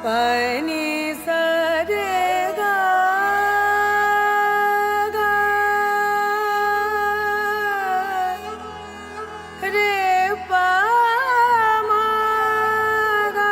pani sa re ga ga re pa ma ga.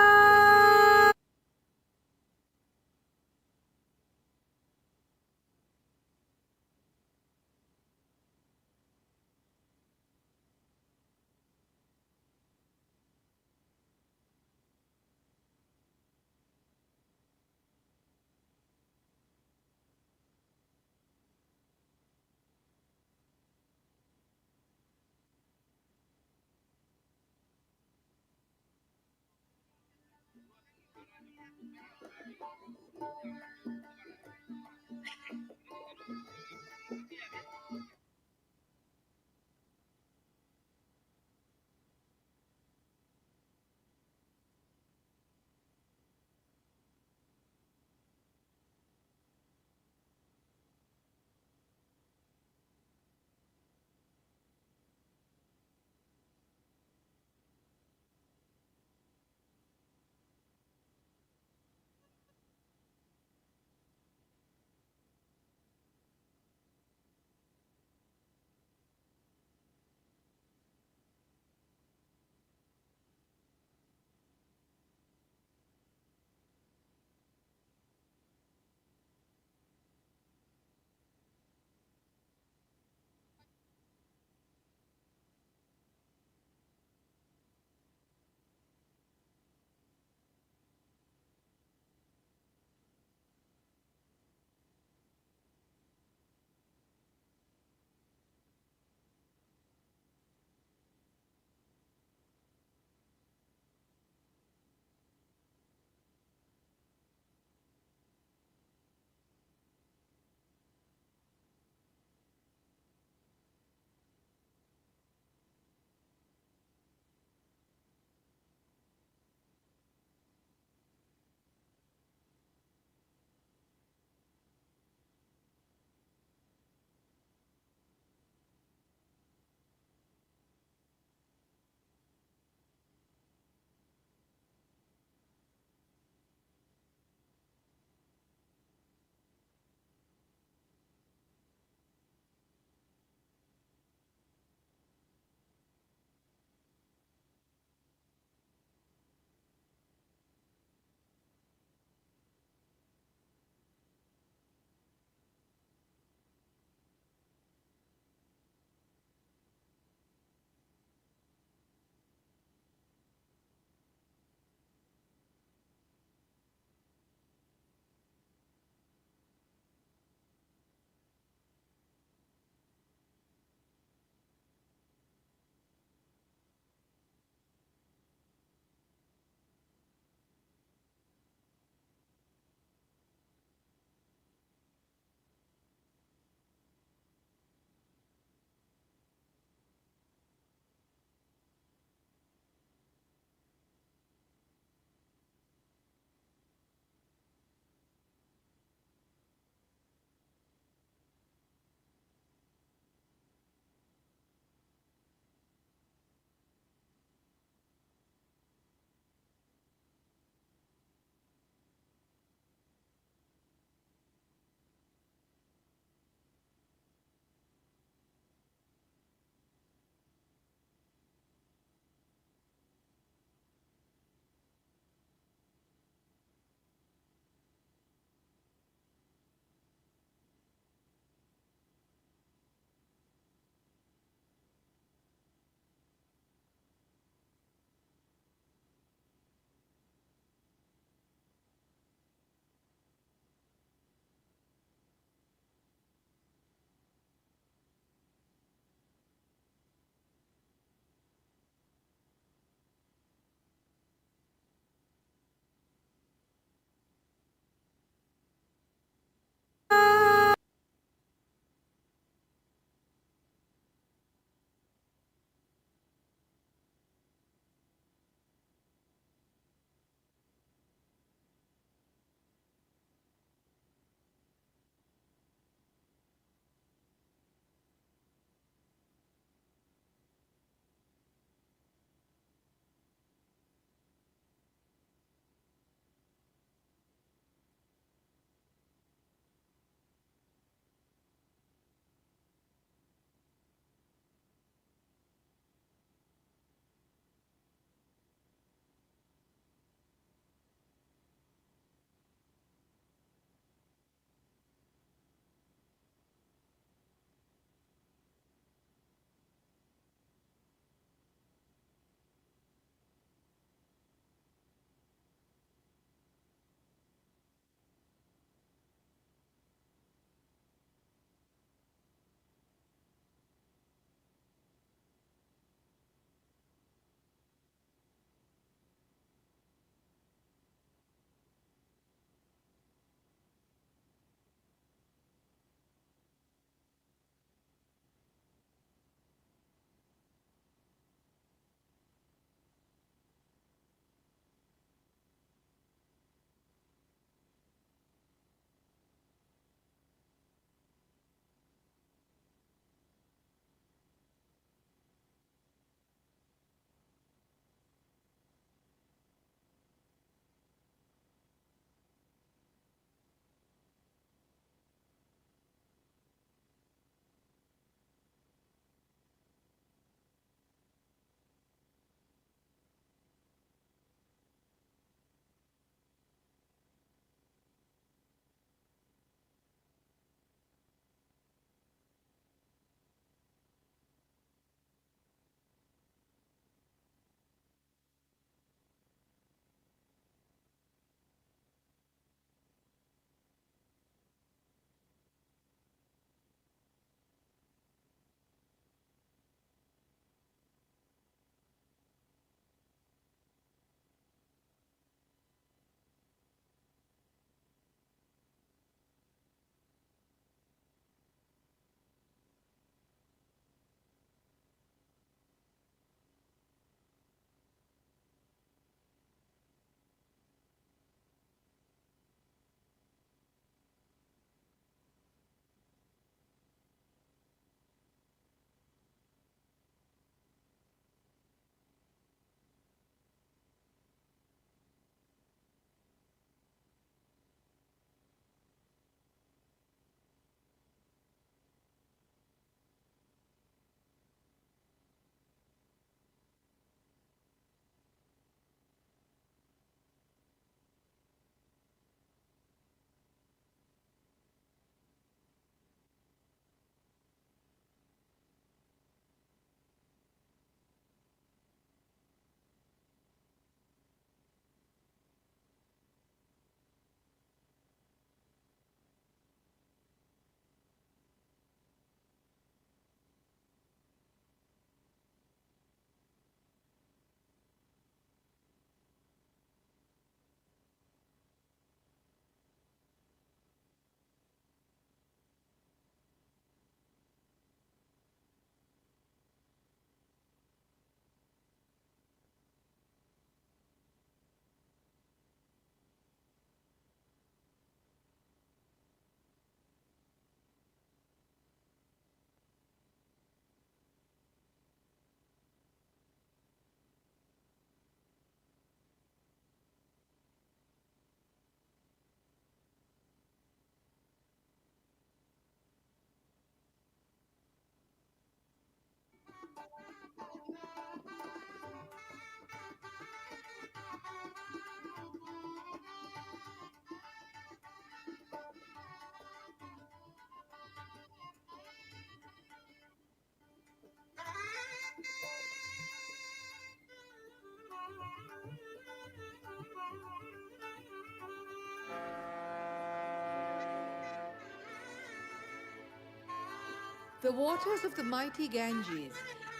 The waters of the mighty Ganges,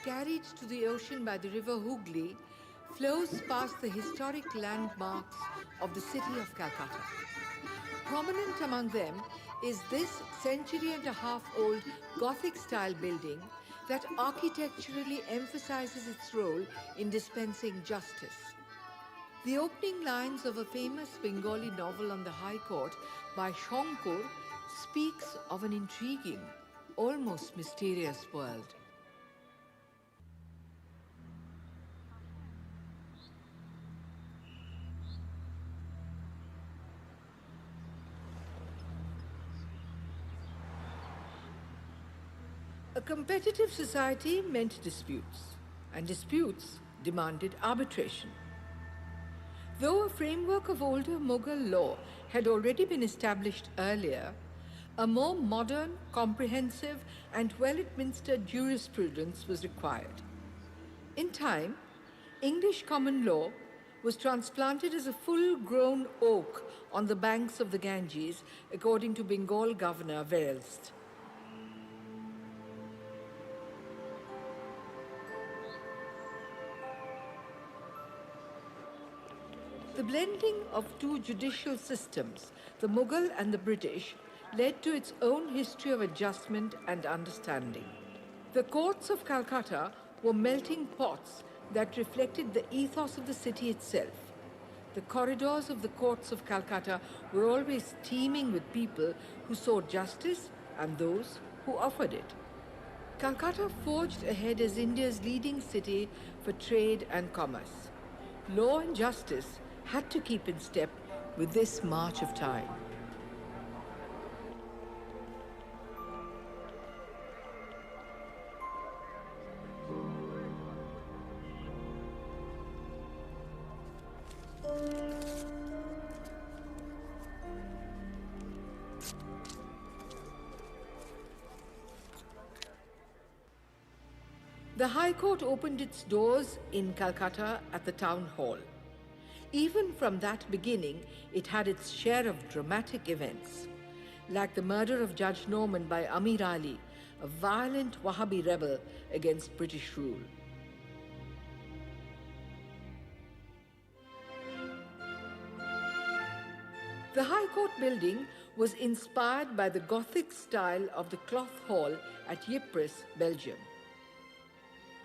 carried to the ocean by the river Hooghly, flows past the historic landmarks of the city of Calcutta. Prominent among them is this century-and-a-half-old Gothic-style building that architecturally emphasizes its role in dispensing justice. The opening lines of a famous Bengali novel on the High Court by Shankar speaks of an intriguing, almost mysterious world. A competitive society meant disputes, and disputes demanded arbitration. Though a framework of older Mughal law had already been established earlier, a more modern, comprehensive, and well-administered jurisprudence was required. In time, English common law was transplanted as a full-grown oak on the banks of the Ganges, according to Bengal Governor Wellst. The blending of two judicial systems, the Mughal and the British, led to its own history of adjustment and understanding. The courts of Calcutta were melting pots that reflected the ethos of the city itself. The corridors of the courts of Calcutta were always teeming with people who sought justice and those who offered it. Calcutta forged ahead as India's leading city for trade and commerce. Law and justice had to keep in step with this march of time. The High Court opened its doors in Calcutta at the Town Hall. Even from that beginning, it had its share of dramatic events, like the murder of Judge Norman by Amir Ali, a violent Wahhabi rebel against British rule. The High Court building was inspired by the Gothic style of the Cloth Hall at Ypres, Belgium.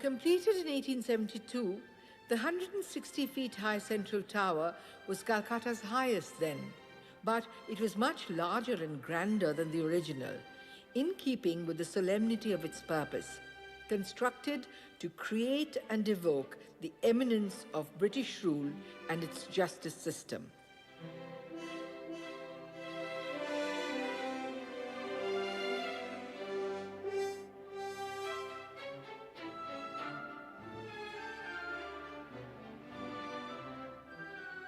Completed in 1872, the 160 feet high central tower was Calcutta's highest then, but it was much larger and grander than the original, in keeping with the solemnity of its purpose, constructed to create and evoke the eminence of British rule and its justice system.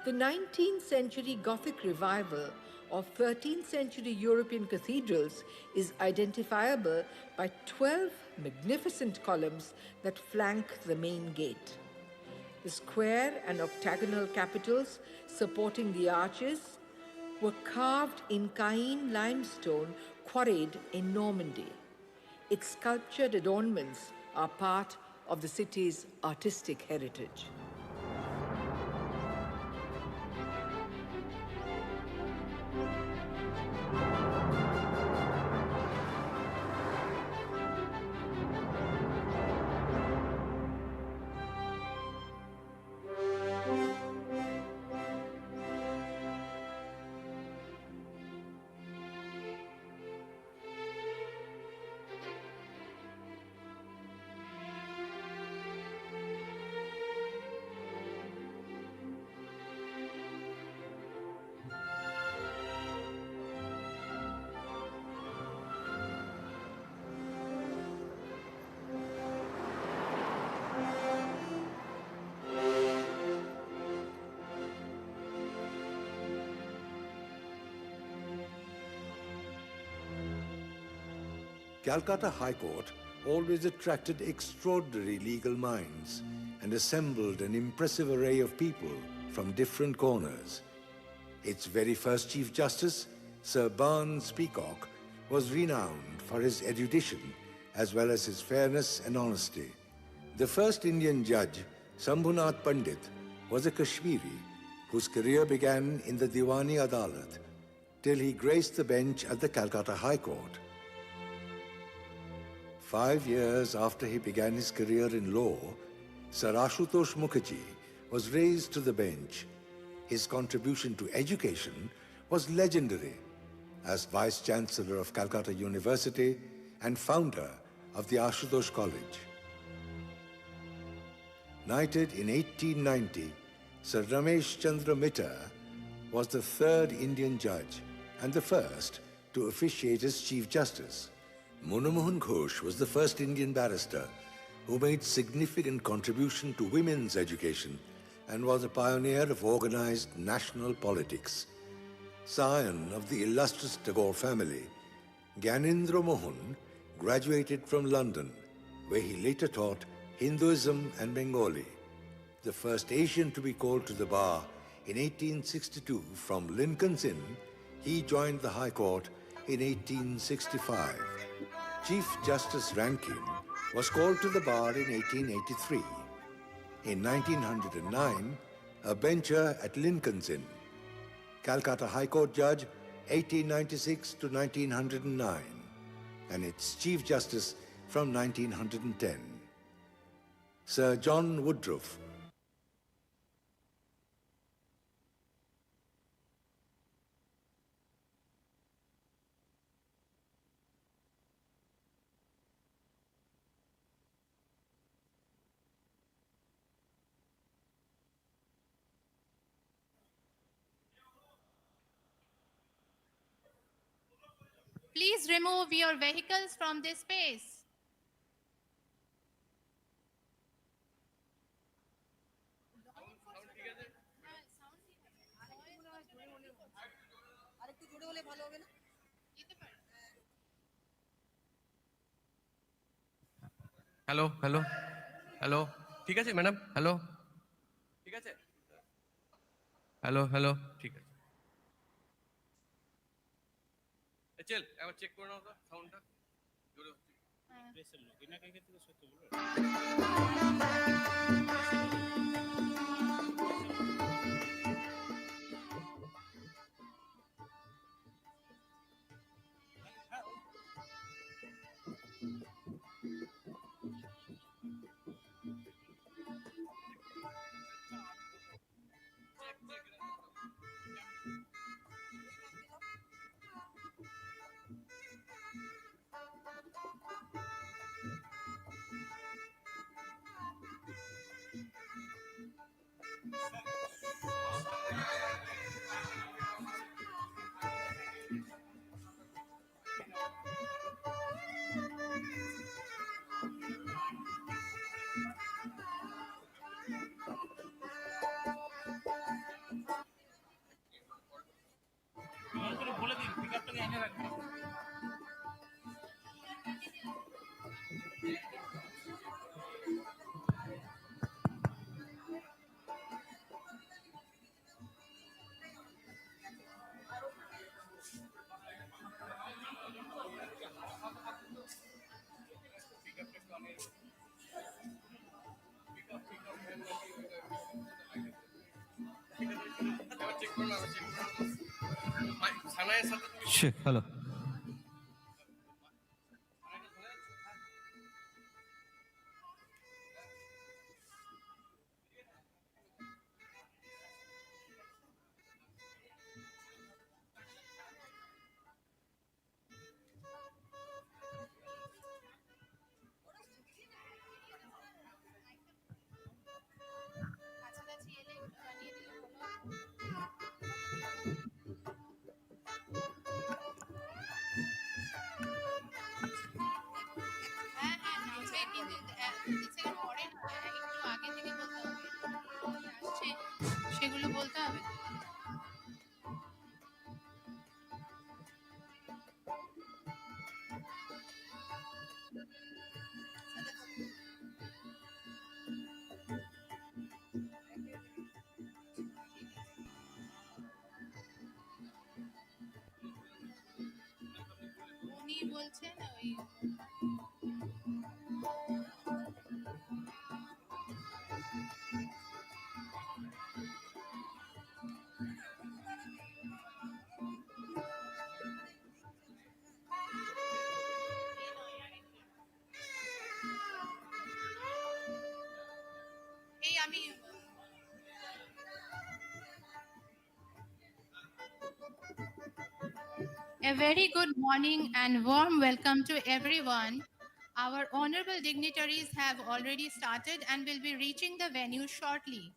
The 19th century Gothic revival of 13th century European cathedrals is identifiable by 12 magnificent columns that flank the main gate. The square and octagonal capitals supporting the arches were carved in Caen limestone quarried in Normandy. Its sculptured adornments are part of the city's artistic heritage. Calcutta High Court always attracted extraordinary legal minds and assembled an impressive array of people from different corners. Its very first Chief Justice, Sir Barnes Peacock, was renowned for his erudition as well as his fairness and honesty. The first Indian judge, Sambhunath Pandit, was a Kashmiri whose career began in the Diwani Adalat till he graced the bench at the Calcutta High Court. 5 years after he began his career in law, Sir Ashutosh Mukherjee was raised to the bench. His contribution to education was legendary as Vice Chancellor of Calcutta University and founder of the Ashutosh College. Knighted in 1890, Sir Ramesh Chandra Mitter was the third Indian judge and the first to officiate as Chief Justice. Monomohan Ghosh was the first Indian barrister who made significant contribution to women's education and was a pioneer of organized national politics. Scion of the illustrious Tagore family, Gyanendra Mohan graduated from London, where he later taught Hinduism and Bengali. The first Asian to be called to the bar in 1862 from Lincoln's Inn, he joined the High Court in 1865. Chief Justice Rankin was called to the bar in 1883. In 1909, a bencher at Lincoln's Inn. Calcutta High Court Judge, 1896 to 1909, and its Chief Justice from 1910. Sir John Woodruff. Please remove your vehicles from this space. Hello hello hello ঠিক আছে madam hello ঠিক আছে hello hello ঠিক আছে চল একবার check করে নাও তো সাউন্ডটা জোরে হচ্ছে প্রেসের লোক এনাকে থেকে সত্যি বলবো বলে দিন পিকআপটাকে এনে রাখবেন হ্যালো সেগুলো বলতে হবে উনি বলছেন ওই A very good morning and warm welcome to everyone. Our honorable dignitaries have already started and will be reaching the venue shortly.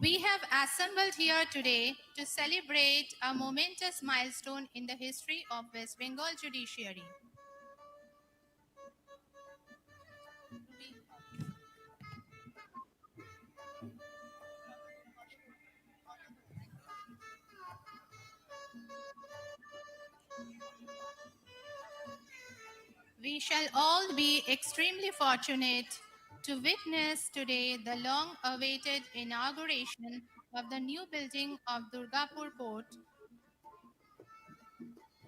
We have assembled here today to celebrate a momentous milestone in the history of West Bengal judiciary. We shall all be extremely fortunate to witness today the long-awaited inauguration of the new building of Durgapur Court,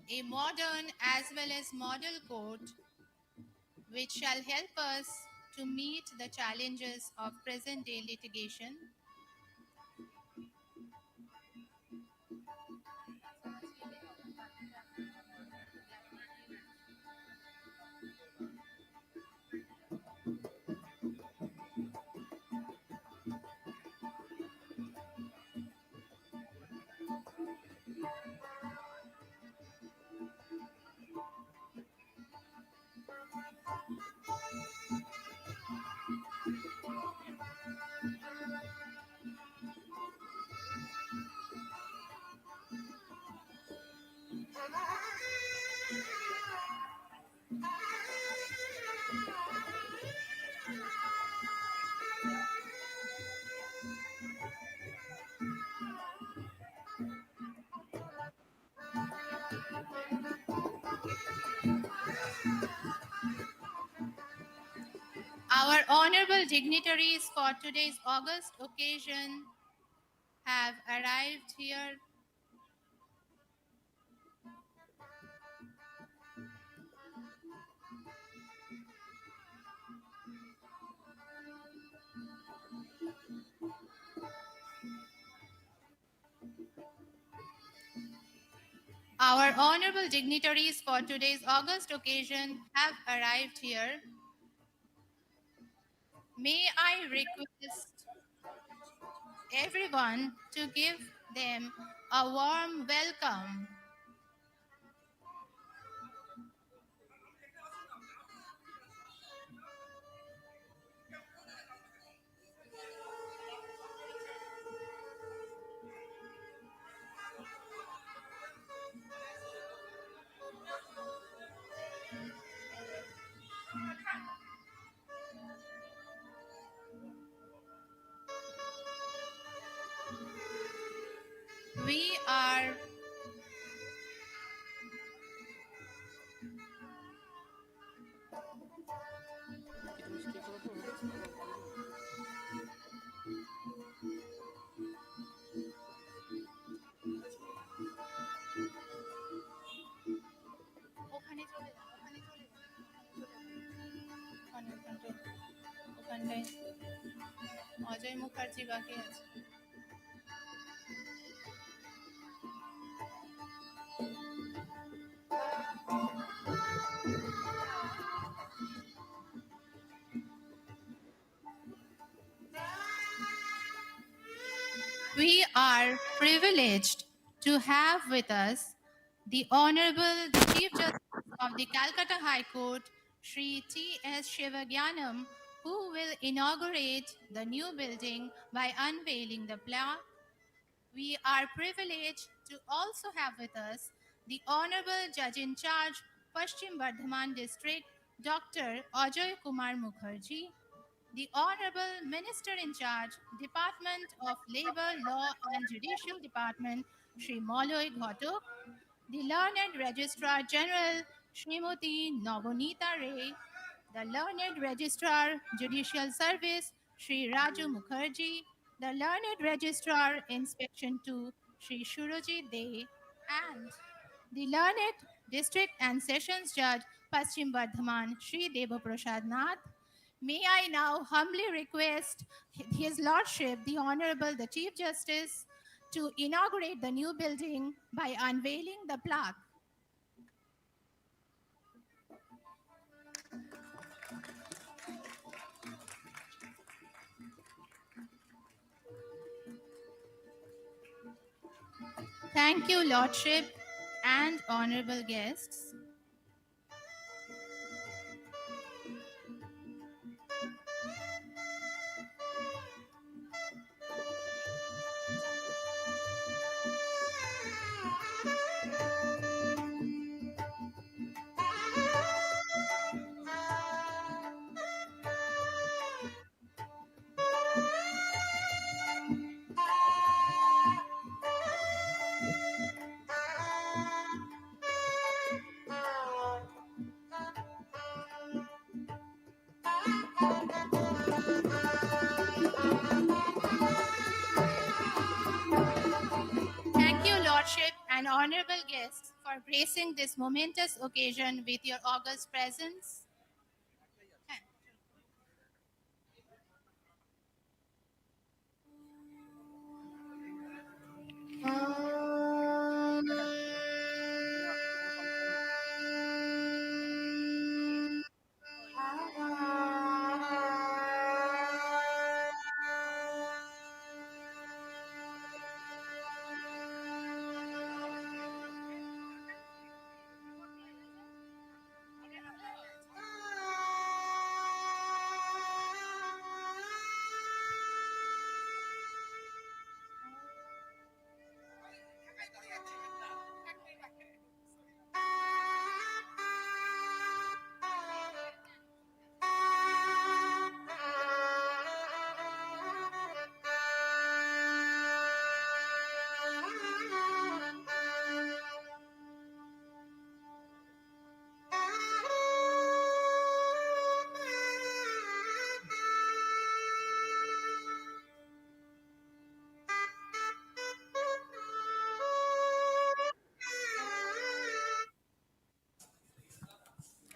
a modern as well as model court which shall help us to meet the challenges of present-day litigation. Our honorable dignitaries for today's August occasion have arrived here. Our honorable dignitaries for today's August occasion have arrived here. May I request everyone to give them a warm welcome. We are ওখানটায় অজয় মুখার্জি বাকি আছে। We are privileged to have with us the Honorable Chief Justice of the Calcutta High Court, Shri T.S. Sivagnanam, who will inaugurate the new building by unveiling the plaque. We are privileged to also have with us the Honorable Judge in Charge, Paschim Bardhaman District, Dr. AJOY Kumar Mukherjee, the Honorable Minister in Charge, Department of Labor, Law and Judicial Department, Shri MOLOY GHATAK, the Learned Registrar General, Srimati Navanita Ray, the Learned Registrar Judicial Service, Shri Raju Mukherjee, the Learned Registrar Inspection 2, Shri Shuruji De, and the Learned District and Sessions Judge, Paschim Bardhaman, Sri Deva Prasad Nath. May I now humbly request His Lordship, the Honorable the Chief Justice, to inaugurate the new building by unveiling the plaque. Thank you, Lordship and honorable guests. Thank you, Lordship and honorable guests, for gracing this momentous occasion with your august presence.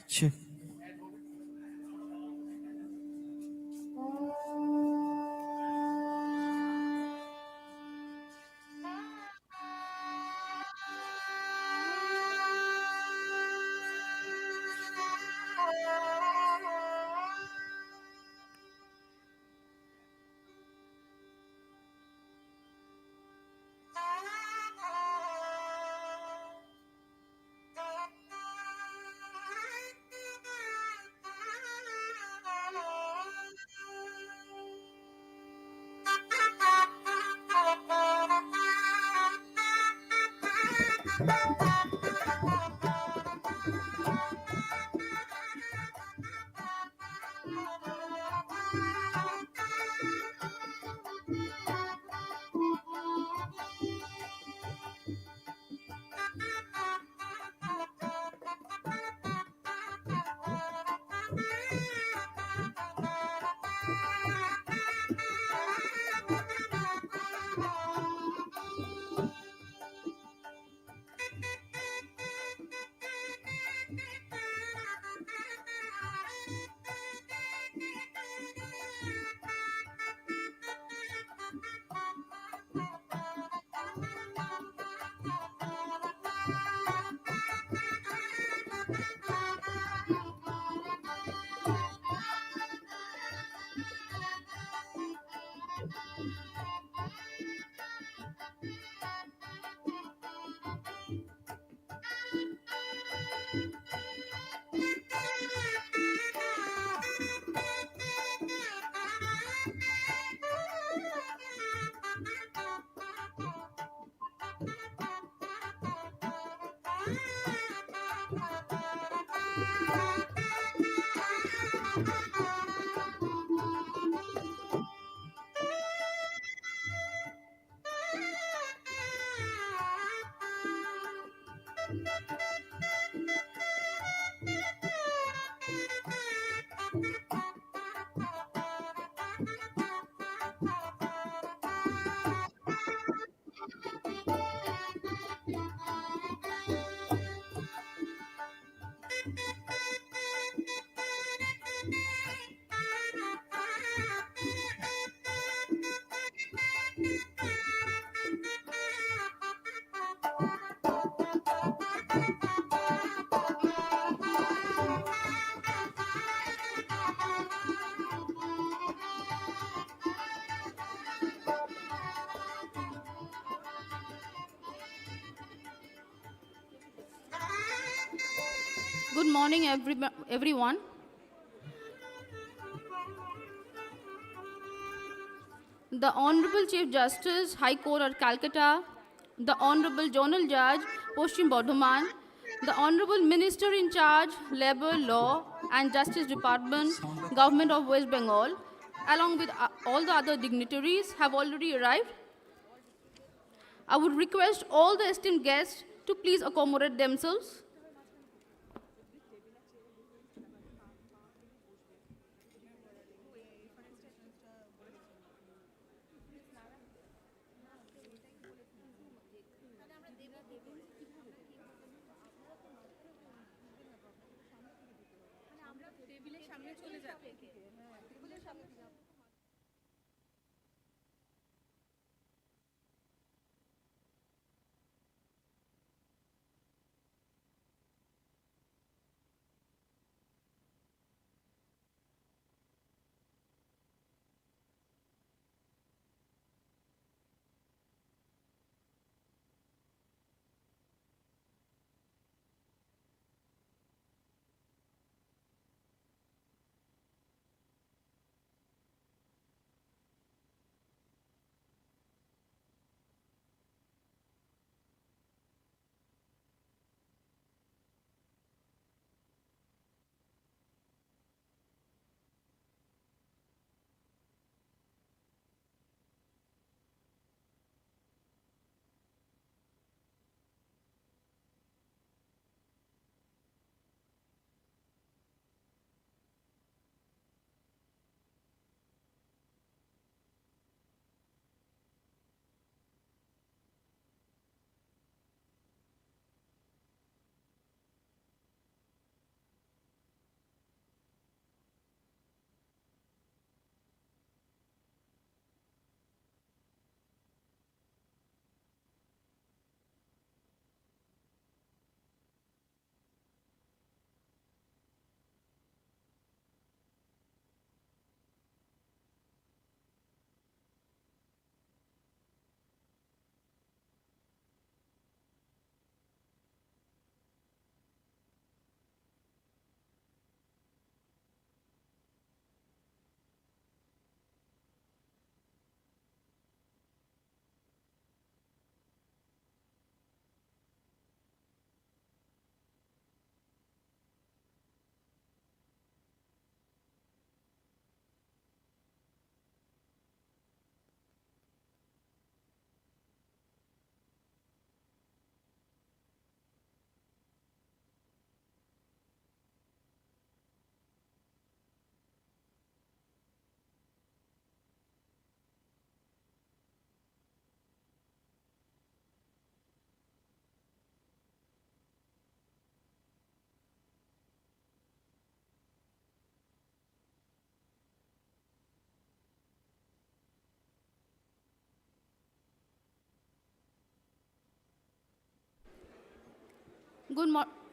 Sure. Good morning, everyone. The Honorable Chief Justice, High Court at Calcutta, the Honorable Zonal Judge, Paschim Bardhaman, the Honorable Minister in charge, Labor, Law and Justice Department, Government of West Bengal, along with all the other dignitaries have already arrived. I would request all the esteemed guests to please accommodate themselves.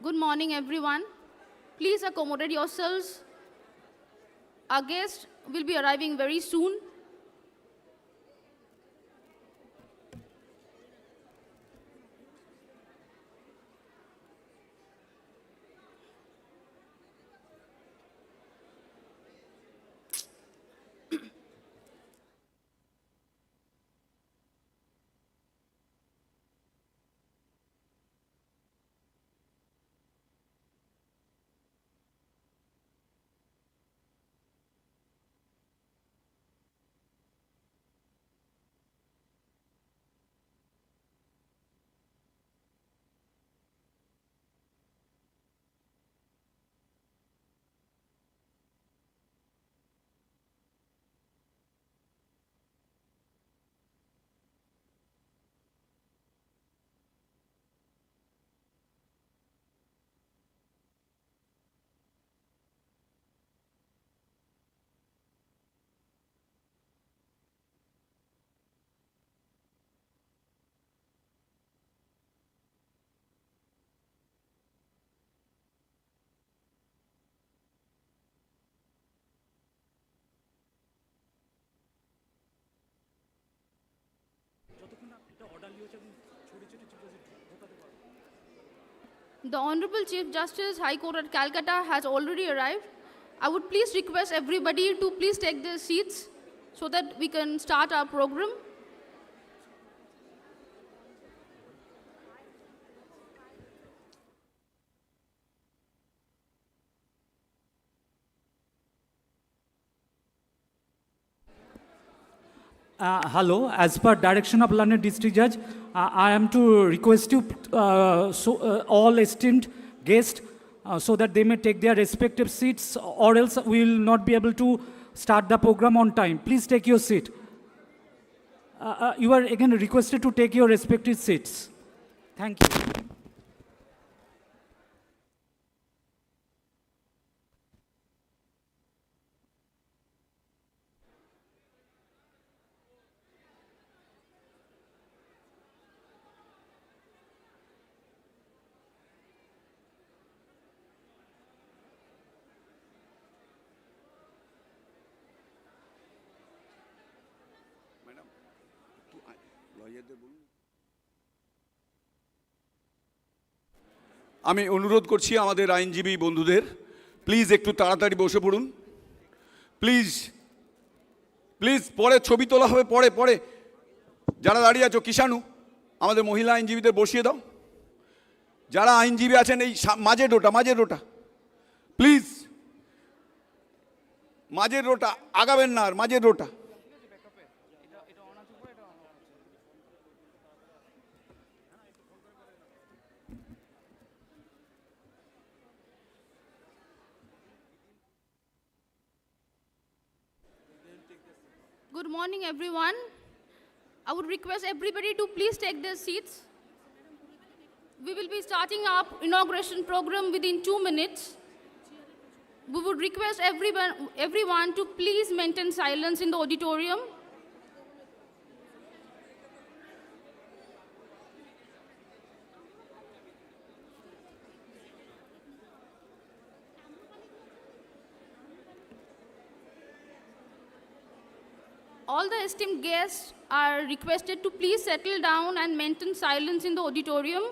Good morning, everyone. Please accommodate yourselves. Our guest will be arriving very soon. The Honorable Chief Justice, High Court at Calcutta has already arrived. I would please request everybody to please take their seats so that we can start our program. Hello, as per direction of London District Judge, I am to request you, all esteemed guests, so that they may take their respective seats, or else we will not be able to start the program on time. Please take your seat. You are again requested to take your respective seats. Thank you. আমি অনুরোধ করছি আমাদের আইনজীবী বন্ধুদের, please একটু তাড়াতাড়ি বসে পড়ুন, প্লিজ প্লিজ। পরে ছবি তোলা হবে, পরে পরে। যারা দাঁড়িয়ে আছো, কিষাণু আমাদের মহিলা আইনজীবীদের বসিয়ে দাও। যারা আইনজীবী আছেন এই মাঝের রোটা প্লিজ, মাঝের রোটা আগাবেন না, আর মাঝের rota. Good morning, everyone. I would request everybody to please take their seats. We will be starting our inauguration program within 2 minutes. We would request everyone to please maintain silence in the auditorium. All the esteemed guests are requested to please settle down and maintain silence in the auditorium.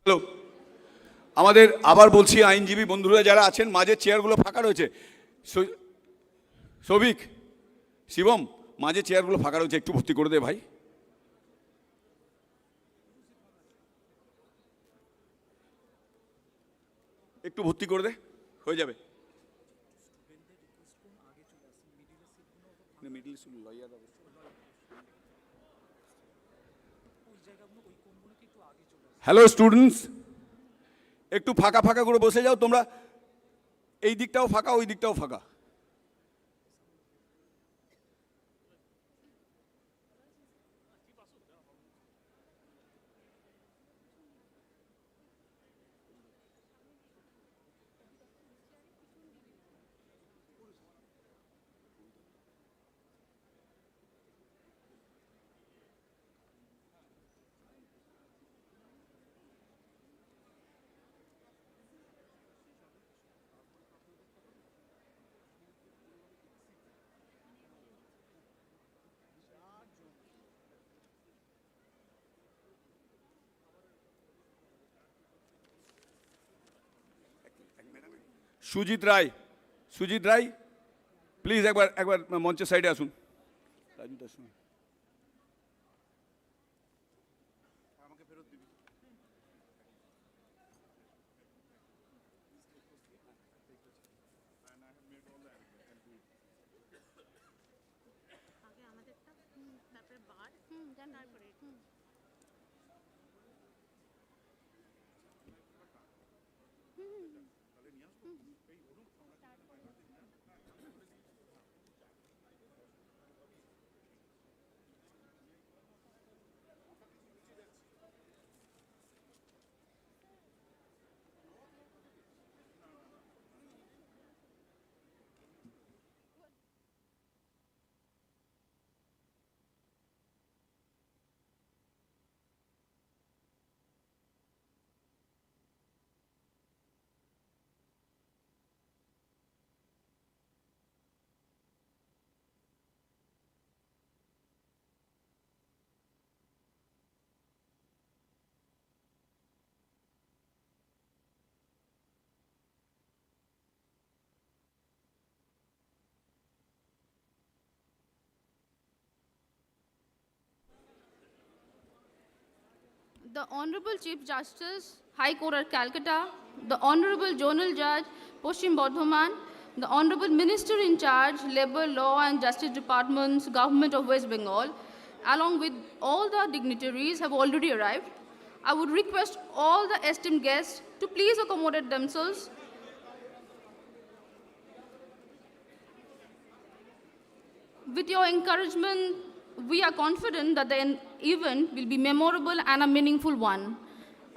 Hello, আমাদের আবার বলছি আইনজীবী বন্ধুরা যারা আছেন, মাঝের চেয়ারগুলো ফাঁকা রয়েছে। সৌভিক, শিবম, মাঝে চেয়ারগুলো ফাঁকা রয়েছে, একটু ভর্তি করে দে ভাই। একটু ভর্তি করে দে, হয়ে যাবে। হ্যালো স্টুডেন্টস, একটু ফাঁকা ফাঁকা করে বসে যাও তোমরা। এই দিকটাও ফাঁকা, ওই দিকটাও ফাঁকা। সুজিত রায় প্লিজ একবার মঞ্চের সাইডে আসুন। Raju Das The Honorable Chief Justice, High Court at Calcutta, the Honorable Zonal Judge, Paschim Bardhaman, the Honorable Minister in charge, Labour, Law and Justice Departments, Government of West Bengal, along with all the dignitaries have already arrived. I would request all the esteemed guests to please accommodate themselves. With your encouragement, we are confident that the event will be memorable and a meaningful one.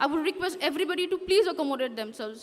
I would request everybody to please accommodate themselves.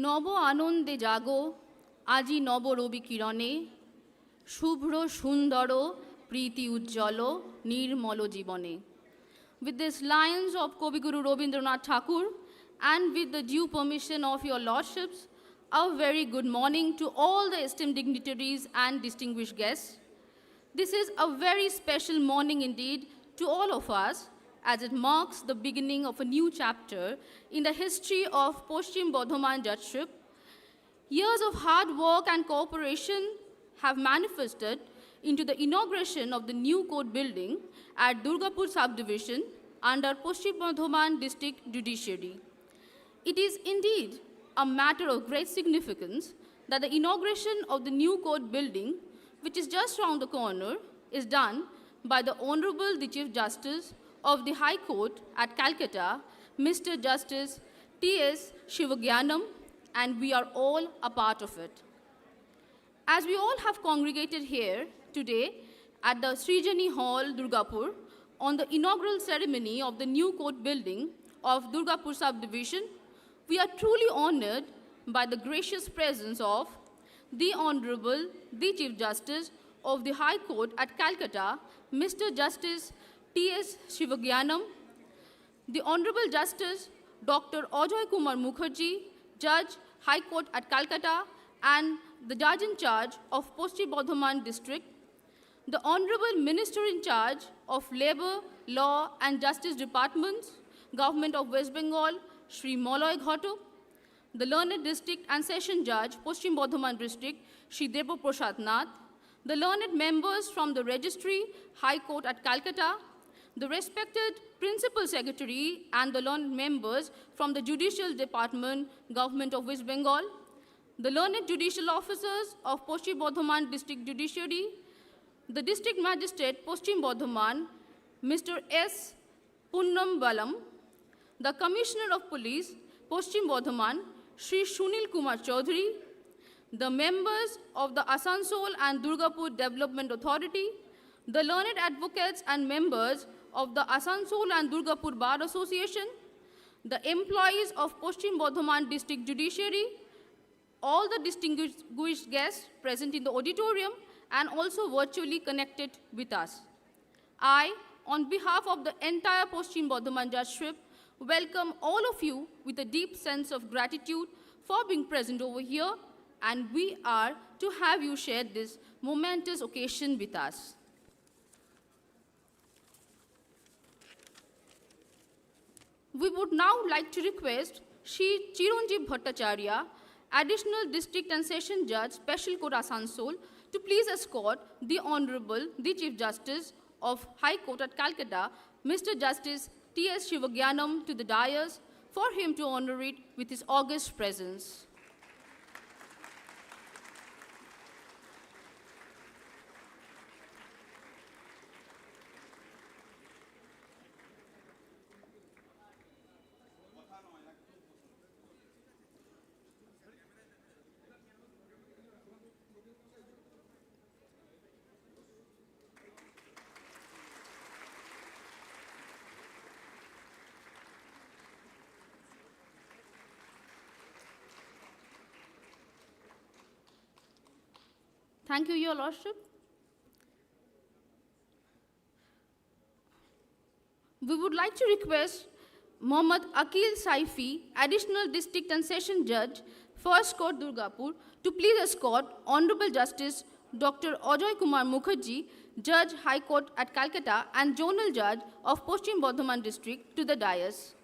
নব আনন্দে জাগো আজি নব রবি কিরণে শুভ্র সুন্দর প্রীতি উজ্জ্বল নির্মল জীবনে. With these lines of Kavi Guru Rabindranath Thakur and with the due permission of your lordships, a very good morning to all the esteemed dignitaries and distinguished guests. This is a very special morning indeed to all of us, as it marks the beginning of a new chapter in the history of Paschim Bardhaman Judgeship. Years of hard work and cooperation have manifested into the inauguration of the new court building at Durgapur Sub-Division under Paschim Bardhaman District Judiciary. It is indeed a matter of great significance that the inauguration of the new court building, which is just round the corner, is done by the Honorable the Chief Justice of the High Court at Calcutta, Mr. Justice T.S. Sivagnanam, and we are all a part of it. As we all have congregated here today at the Srijani Hall, Durgapur, on the inaugural ceremony of the new court building of Durgapur Sub-Division, we are truly honored by the gracious presence of the Honorable, the Chief Justice of the High Court at Calcutta, Mr. Justice T.S. Sivagnanam, the Honorable Justice Dr. AJOY Kumar MUKHERJEE, Judge, High Court at Calcutta, and the Judge in charge of Paschim Bardhaman District, the Honorable Minister in charge of Labour, Law and Justice Departments, Government of West Bengal, Shri MOLOY GHATAK, the Learned District and Session Judge, Paschim Bardhaman District, Shri Debo Prasad Nath, the learned members from the Registry, High Court at Calcutta, the respected Principal Secretary and the learned members from the Judicial Department, Government of West Bengal, the learned judicial officers of Paschim Bardhaman District Judiciary, the District Magistrate, Paschim Bardhaman, Mr. S. Punnam Balam, the Commissioner of Police, Paschim Bardhaman, Shri Sunil Kumar Chaudhary, the members of the Asansol and Durgapur Development Authority, the learned advocates and members of the Asansol and Durgapur Bar Association, the employees of Paschim Bardhaman District Judiciary, all the distinguished guests present in the auditorium and also virtually connected with us. I, on behalf of the entire Paschim Bardhaman Judgeship, welcome all of you with a deep sense of gratitude for being present over here, and we are to have you share this momentous occasion with us. We would now like to request Shri Chiranjeev Bhattacharya, Additional District and Session Judge, Special Court Asansol, to please escort the Honorable, the Chief Justice of High Court at Calcutta, Mr. Justice T.S. Sivagnanam, to the dais for him to honor it with his august presence. Thank you, Your Lordship. We would like to request Mohammad Akil Saifi, Additional District and Session Judge, First Court Durgapur, to please escort Honorable Justice Dr. AJOY Kumar MUKHERJEE, Judge, High Court at Calcutta and Zonal Judge of Paschim Bardhaman District, to the dais.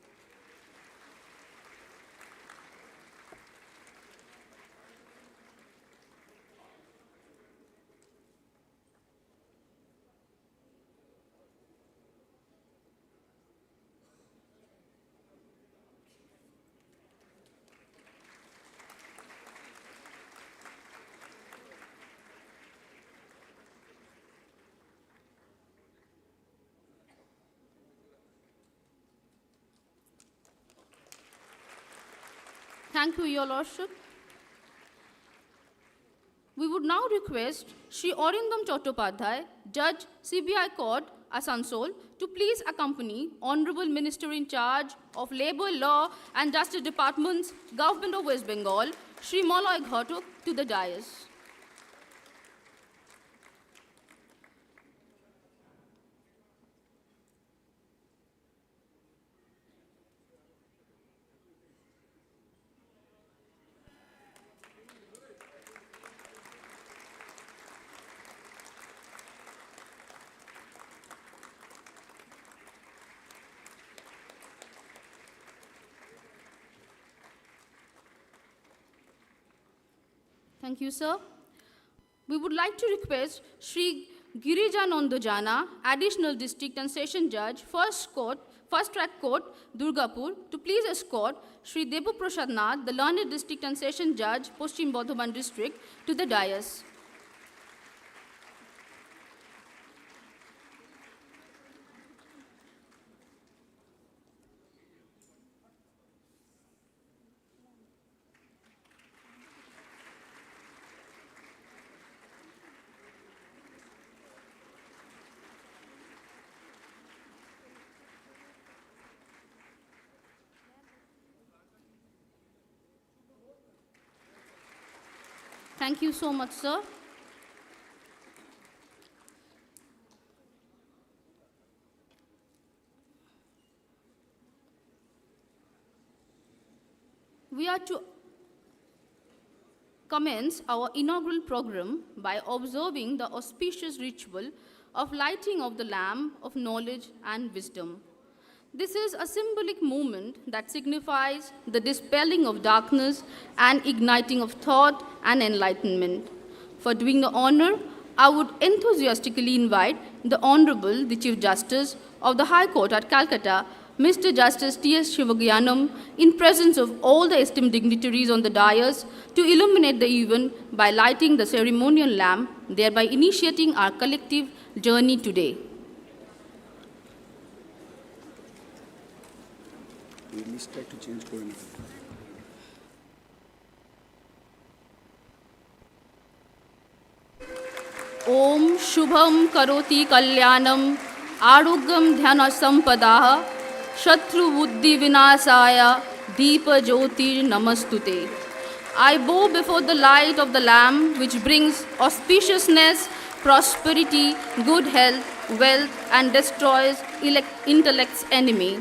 Thank you, Your Lordship. We would now request Shri Arindam Chattopadhyay, Judge, CBI Court, Asansol, to please accompany Honorable Minister in charge of Labour, Law and Justice Departments, Government of West Bengal, Shri MOLOY GHATAK, to the dais. Thank you, sir. We would like to request Shri Girija Nandojana, Additional District and Session Judge, First Court, First Track Court, Durgapur, to please escort Sri Debu Prasad Nath, the Learned District and Session Judge, Paschim Bardhaman District, to the dais. Thank you so much, sir. We are to commence our inaugural program by observing the auspicious ritual of lighting of the lamp of knowledge and wisdom. This is a symbolic moment that signifies the dispelling of darkness and igniting of thought and enlightenment. For doing the honor, I would enthusiastically invite the Honorable, the Chief Justice of the High Court at Calcutta, Mr. Justice T.S. Sivagnanam, in presence of all the esteemed dignitaries on the dais, to illuminate the event by lighting the ceremonial lamp, thereby initiating our collective journey today. Try to change Om Shubham Karoti Kalyanam Arugyam Dhyana Sampadaha Shatru Buddhi Vinasaya Deepa Jyotir Namastute. I bow before the light of the lamp which brings auspiciousness, prosperity, good health, wealth, and destroys intellect's enemy.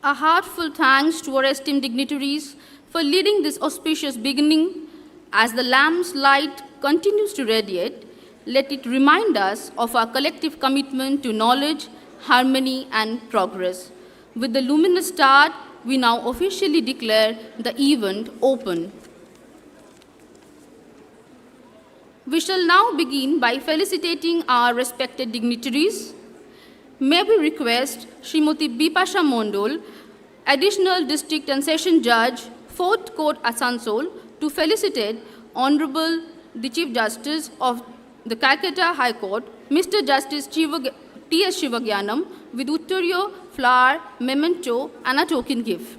A heartfelt thanks to our esteemed dignitaries for leading this auspicious beginning. As the lamp's light continues to radiate, let it remind us of our collective commitment to knowledge, harmony, and progress. With the luminous start, we now officially declare the event open. We shall now begin by felicitating our respected dignitaries. May we request Srimati Bipasha Mondol, Additional District and Session Judge, 4th Court, Asansol, to felicitate Honorable the Chief Justice of the Calcutta High Court, Mr. Justice T.S. Sivagnanam, with Uttaryo, flower, memento, and a token gift.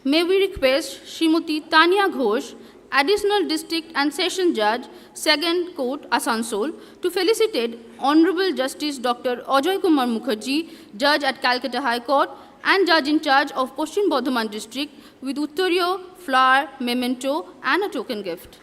May we request Srimati Tanya Ghosh, Additional District and Session Judge, 2nd Court, Asansol, to felicitate Honorable Justice Dr. AJOY Kumar MUKHERJEE, Judge at Calcutta High Court and Judge in charge of Paschim Bardhaman District, with Uttaryo, flower, memento, and a token gift.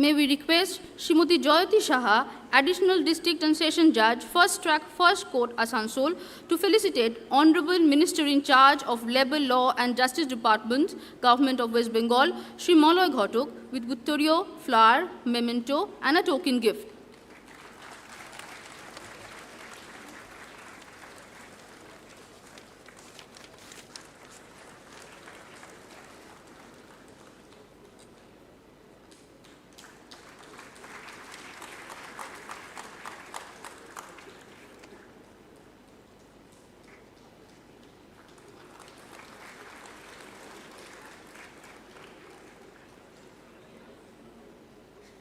May we request Srimati Jayati Saha, Additional District and Session Judge, First Track, First Court, Asansol, to felicitate Honorable Minister in charge of Labor, Law and Justice Department, Government of West Bengal, Shri MOLOY GHATAK, with Victorio, flower, memento, and a token gift.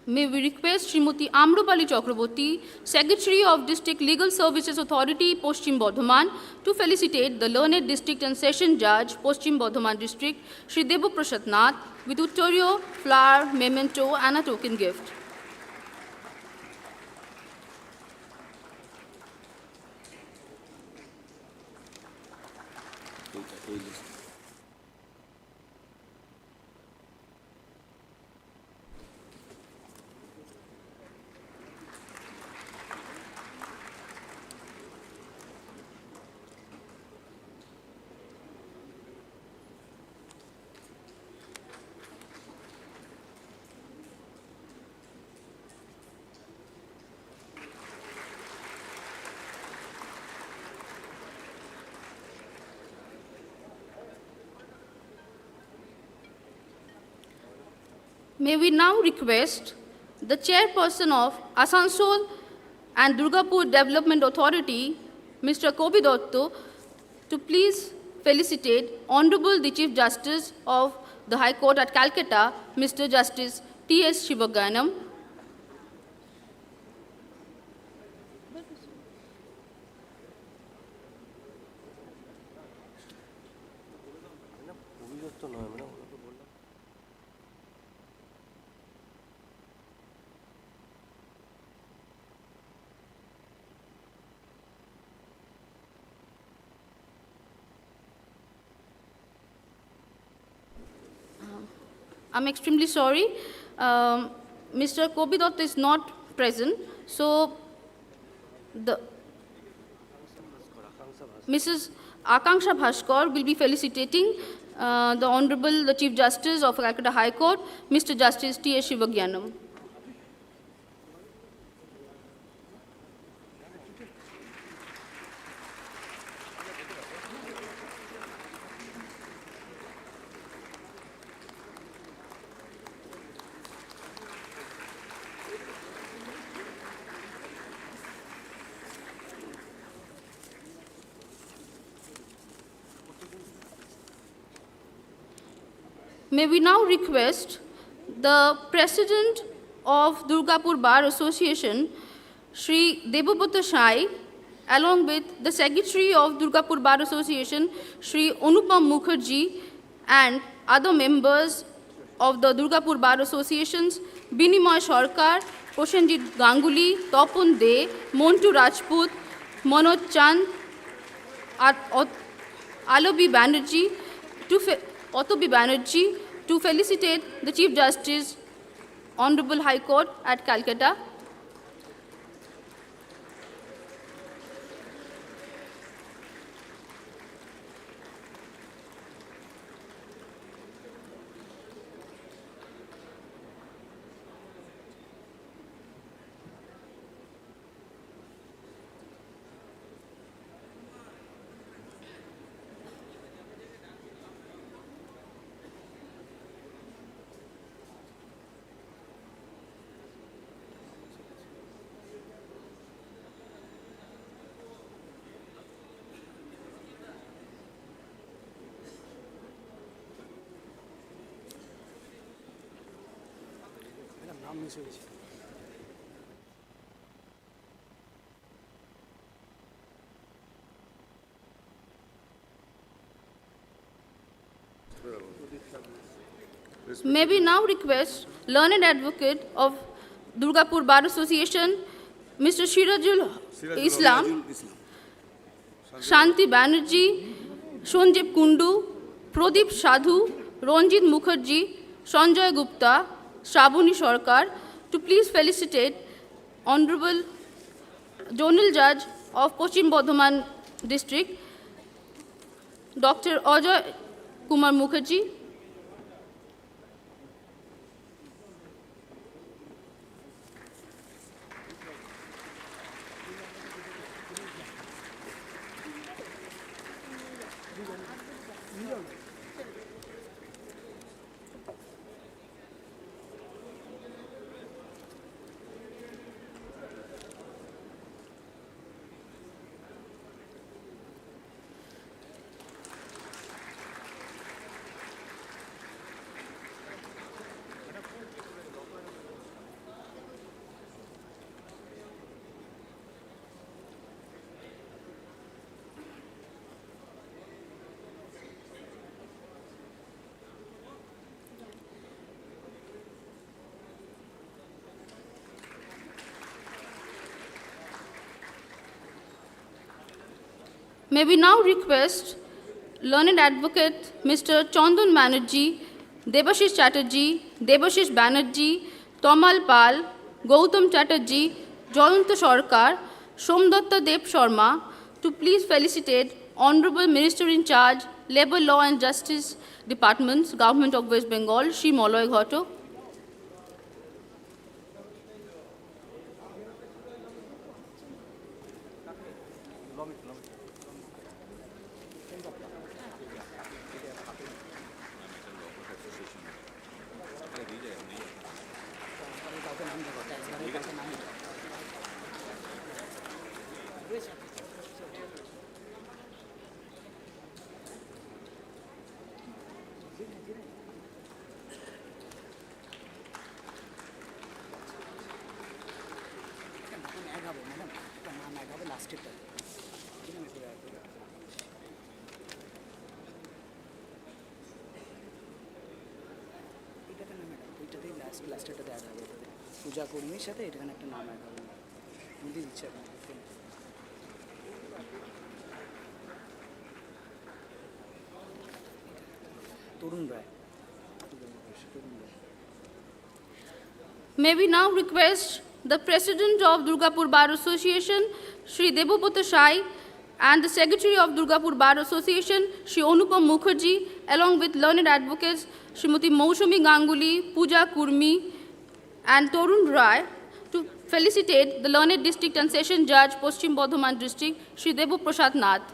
May we request Srimati Amrapali Chakraborty, Secretary of District Legal Services Authority, Paschim Bardhaman, to felicitate the learned District and Session Judge, Paschim Bardhaman District, Shri Debaprasad Nath, with Uttorio, flower, memento, and a token gift. May we now request the chairperson of Asansol and Durgapur Development Authority, Mr. Kobi Dotto, to please felicitate Honorable the Chief Justice of the High Court at Calcutta, Mr. Justice T.S. Sivagnanam. I'm extremely sorry. Mr. Kobi Dotto is not present, so Mrs. Akanksha Bhaskar will be felicitating the Honorable the Chief Justice of Calcutta High Court, Mr. Justice T.S. Sivagnanam. May we now request the President of Durgapur Bar Association, Shri Debabhata Shai, along with the Secretary of Durgapur Bar Association, Shri Anupam Mukherjee, and other members of the Durgapur Bar Associations, Binimoy Sarkar, Prosenjit Ganguly, Topon De, Montu Rajput, Manoj Chand, Alobi Banerjee, to felicitate the Chief Justice, Honorable High Court at Calcutta. May we now request learned advocate of Durgapur Bar Association, Mr. Sirajul Islam, Shanti Banerjee, Sonjib Kundu, Pradip Sadhu, Ranjit Mukherjee, Sanjay Gupta, Shabuni Sarkar, to please felicitate Honorable Zonal Judge of Paschim Bardhaman District, Dr. AJOY Kumar Mukherjee. May we now request learned advocate Mr. Chandan Banerjee, Debashish Chatterjee, Debashish Banerjee, Tomal Pal, Gautam Chatterjee, Jayanta Sarkar, Somdatta Deb Sharma to please felicitate Honorable Minister in Charge, Labour Law and Justice Departments, Government of West Bengal, Shri MOLOY Ghatak. পূজা কর্মীর সাথে এখানে একটা নাম add হবে বুঝতে দিচ্ছে তরুণ রায়। May we now request the President of Durgapur Bar Association, Shri Debopata Shai, and the Secretary of Durgapur Bar Association, Shri Anupam Mukherjee, along with learned advocates, Srimati Moushami Ganguly, Pooja Kurmi, and Torun Rai, to felicitate the learned district and session judge, Paschim Bardhaman District, Shri Debu Prasad Nath.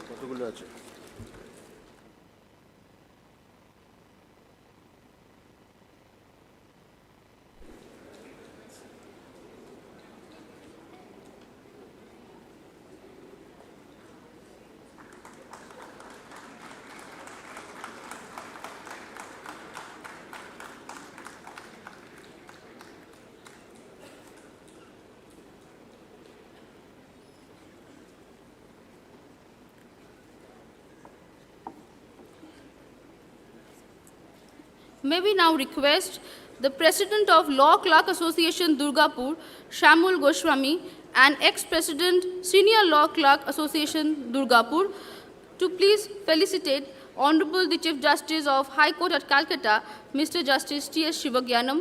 কতগুলো আছে? May we now request the President of Law Clerk Association Durgapur, Shamul Goswami, and ex-President Senior Law Clerk Association Durgapur to please felicitate Honorable the Chief Justice of High Court at Calcutta, Mr. Justice T.S. Sivagnanam.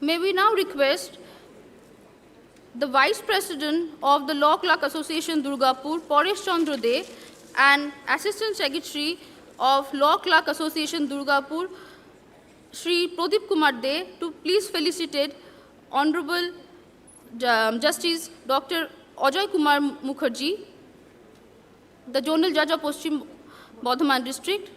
May we now request the Vice President of the Law Clerk Association Durgapur, Paresh Chandra De, and Assistant Secretary of Law Clerk Association Durgapur, Shri Pradip Kumar De, to please felicitate Honorable Justice Dr. AJOY Kumar Mukherjee. the Zonal Judge of Paschim Bardhaman District,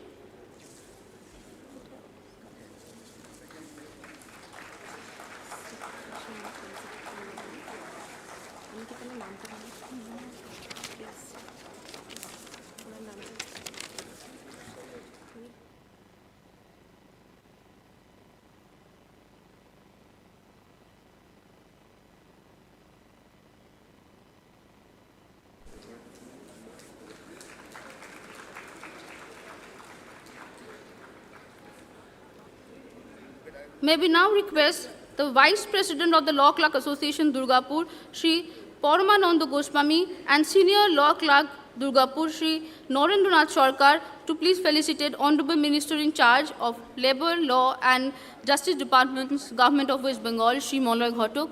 may we now request the Vice President of the Law Clerk Association, Durgapur, Shri Paramananda Goswami, and Senior Law Clerk, Durgapur, Shri Narendranath Sarkar, to please felicitate Honorable Minister in charge of Labour, Law and Justice Departments, Government of West Bengal, Shri MOLOY GHATAK.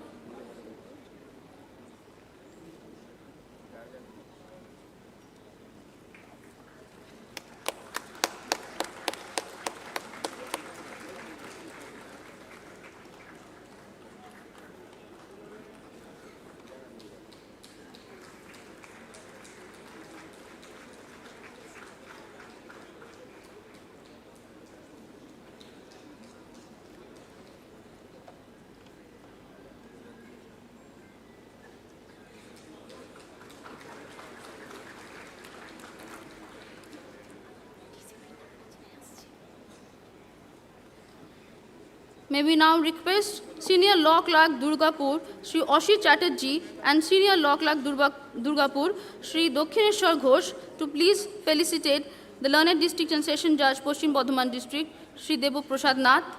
May we now request Senior Law Clerk Durgapur, Shri Ashi Chatterjee, and Senior Law Clerk Durgapur, Shri Dakshineshwar Ghosh, to please felicitate the Learned District and Session Judge, Paschim Bardhaman District, Shri Debo Prasad Nath.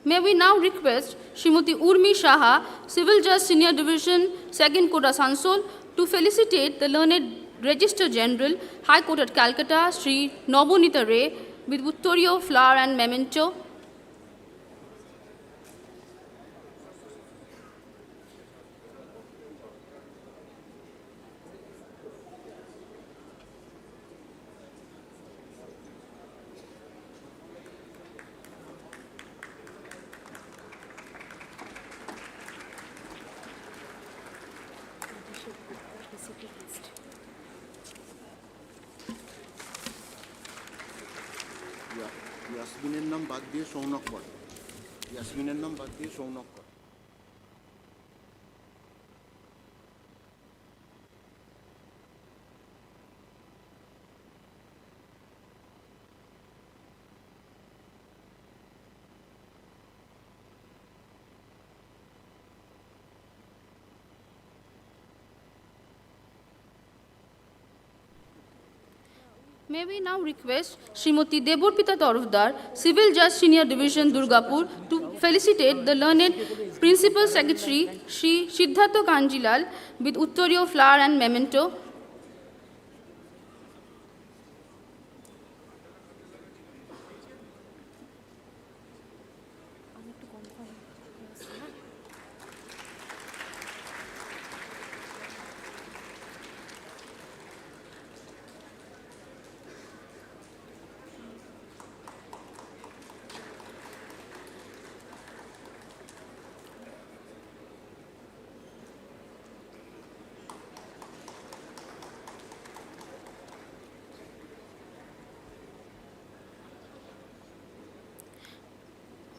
May we now request Srimati Urmi Shaha, Civil Judge Senior Division, 2nd Court Asansol, to felicitate the Learned Registrar General, High Court at Calcutta, Sri Nobonita Ray, with Uttorio, flower and memento. ইয়াসমিনের নাম বাদ দিয়ে সৌনক কর, ইয়াসমিনের নাম বাদ দিয়ে সৌনক কর। May we now request Srimati Deborpita Tarufdar, Civil Judge Senior Division, Durgapur, to felicitate the Learned Principal Secretary, Shri Siddhartha Kanjilal, with Uttorio, flower and memento.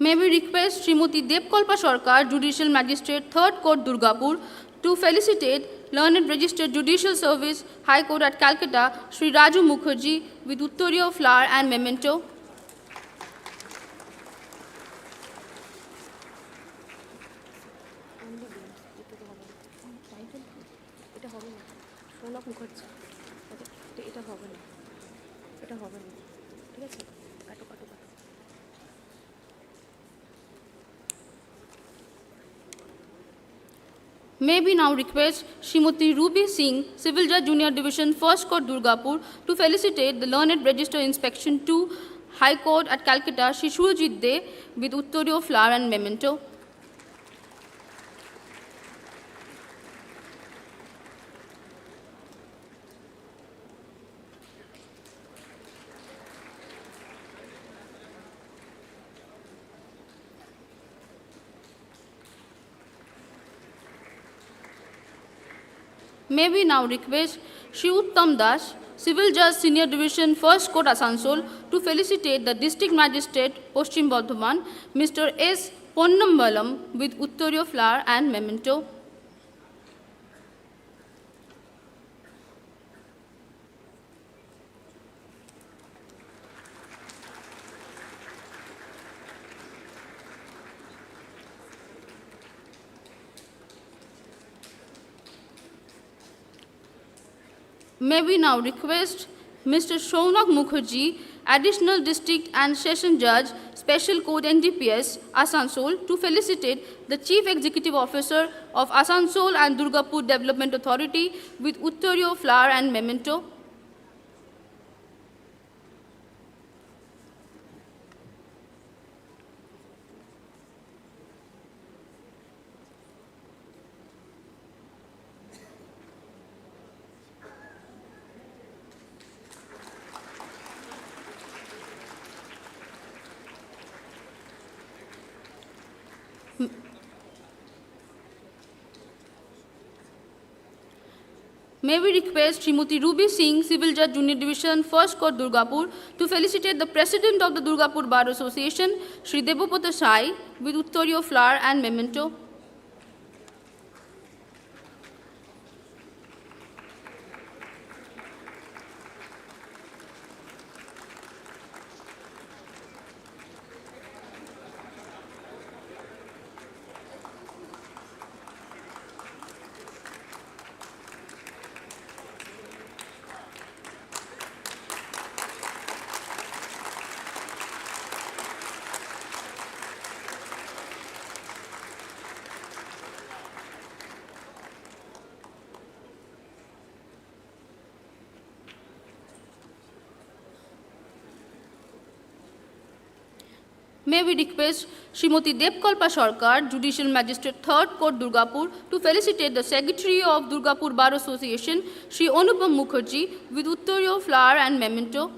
May we request Srimati Debkalpa Sarkar, Judicial Magistrate, 3rd Court, Durgapur, to felicitate Learned Registered Judicial Service, High Court at Calcutta, Sri Raju Mukherjee, with Uttorio, flower and memento. May we now request Srimati Ruby Singh, Civil Judge Junior Division, First Court, Durgapur, to felicitate the Learned Register Inspection 2, High Court at Calcutta, Shri Surajit De, with Uttorio flower and memento. May we now request Shri Uttam Das, Civil Judge Senior Division, First Court, Asansol, to felicitate the District Magistrate, Paschim Bardhaman, Mr. S. Ponnambalam, with Uttorio flower and memento. May we now request Mr. Shaunak Mukherjee, Additional District and Session Judge, Special Court NDPS, Asansol, to felicitate the Chief Executive Officer of Asansol and Durgapur Development Authority with Uttorio flower and memento. May we request Srimati Ruby Singh, Civil Judge Junior Division, First Court, Durgapur, to felicitate the President of the Durgapur Bar Association, Shri Debopata Sai, with Uttorio flower and memento. May we request Srimati Debkalpa Sarkar, Judicial Magistrate, 3rd Court, Durgapur, to felicitate the Secretary of Durgapur Bar Association, Shri Anupam Mukherjee, with Uttorio flower and memento.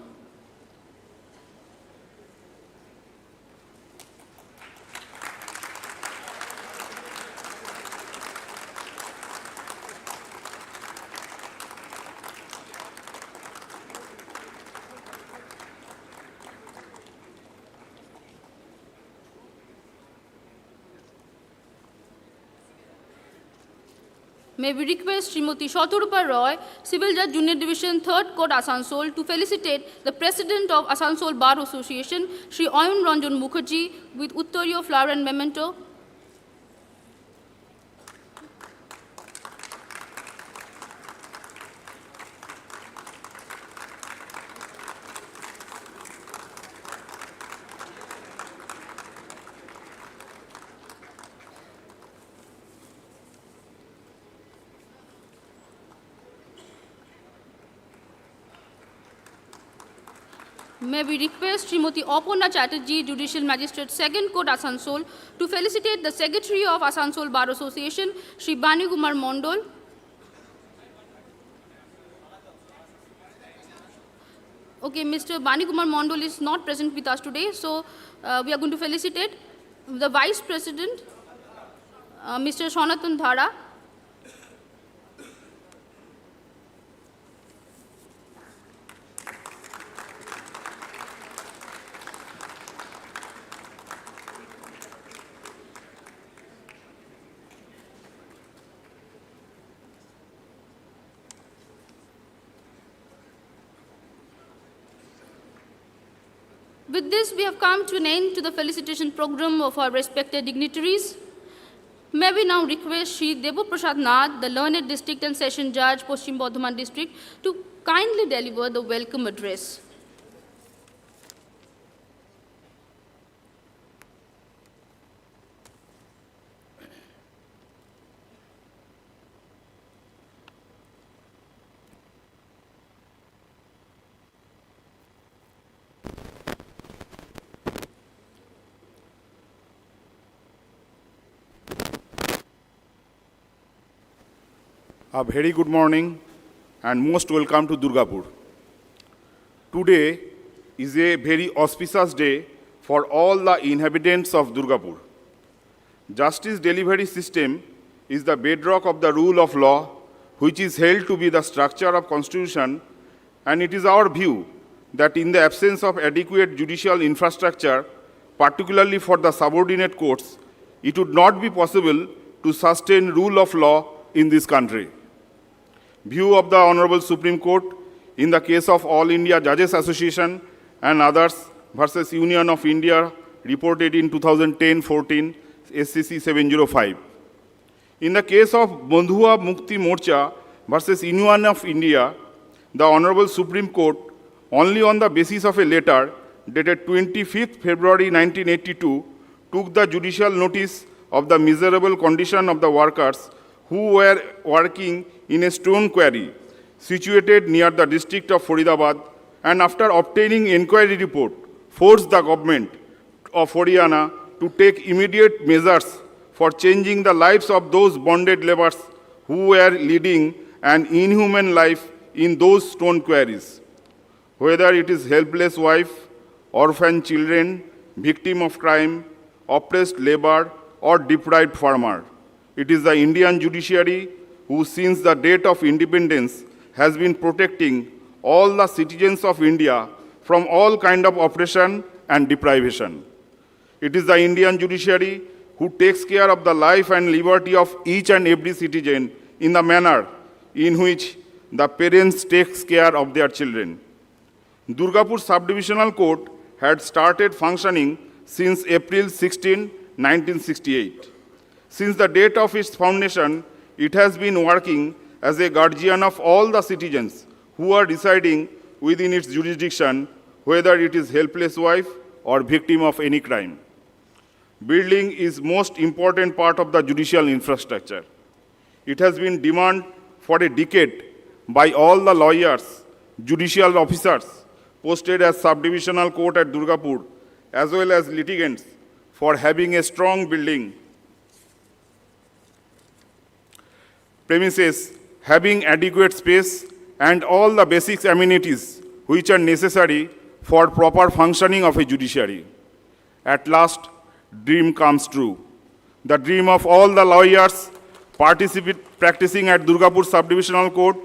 May we request Srimati Shaturupa Roy, Civil Judge Junior Division, 3rd Court, Asansol, to felicitate the President of Asansol Bar Association, Shri Ayun Ranjan Mukherjee, with Uttorio flower and memento. May we request Srimati Aparna Chatterjee, Judicial Magistrate, 2nd Court, Asansol, to felicitate the Secretary of Asansol Bar Association, Shri Bani Kumar Mondol. Okay, Mr. Bani Kumar Mondol is not present with us today, so we are going to felicitate the Vice President, Mr. Sanatan Dhara. With this, we have come to an end to the felicitation program of our respected dignitaries. May we now request Shri Debu Prasad Nath, the Learned District and Session Judge, Paschim Bardhaman District, to kindly deliver the welcome address. A very good morning and most welcome to Durgapur. Today is a very auspicious day for all the inhabitants of Durgapur. Justice delivery system is the bedrock of the rule of law, which is held to be the structure of constitution, and it is our view that in the absence of adequate judicial infrastructure, particularly for the subordinate courts, it would not be possible to sustain rule of law in this country. View of the Honorable Supreme Court in the case of All India Judges Association and others versus Union of India reported in 2010-14 SCC 705. In the case of Bandhua Mukti Morcha versus Union of India, the Honorable Supreme Court, only on the basis of a letter dated 25th February 1982, took the judicial notice of the miserable condition of the workers who were working in a stone quarry situated near the district of Faridabad, and after obtaining inquiry report, forced the government of Haryana to take immediate measures for changing the lives of those bonded laborers who were leading an inhuman life in those stone quarries. Whether it is helpless wife, orphan children, victim of crime, oppressed labor, or deprived farmer, it is the Indian judiciary who, since the date of independence, has been protecting all the citizens of India from all kind of oppression and deprivation. It is the Indian judiciary who takes care of the life and liberty of each and every citizen in the manner in which the parents takes care of their children. Durgapur Sub-Divisional Court had started functioning since April 16, 1968. Since the date of its foundation, it has been working as a guardian of all the citizens who are residing within its jurisdiction, whether it is helpless wife or victim of any crime. Building is most important part of the judicial infrastructure. It has been demanded for a decade by all the lawyers, judicial officers posted as sub-divisional court at Durgapur, as well as litigants, for having a strong building premises, having adequate space, and all the basic amenities which are necessary for proper functioning of a judiciary. At last, dream comes true. The dream of all the lawyers practicing at Durgapur Sub-Divisional Court,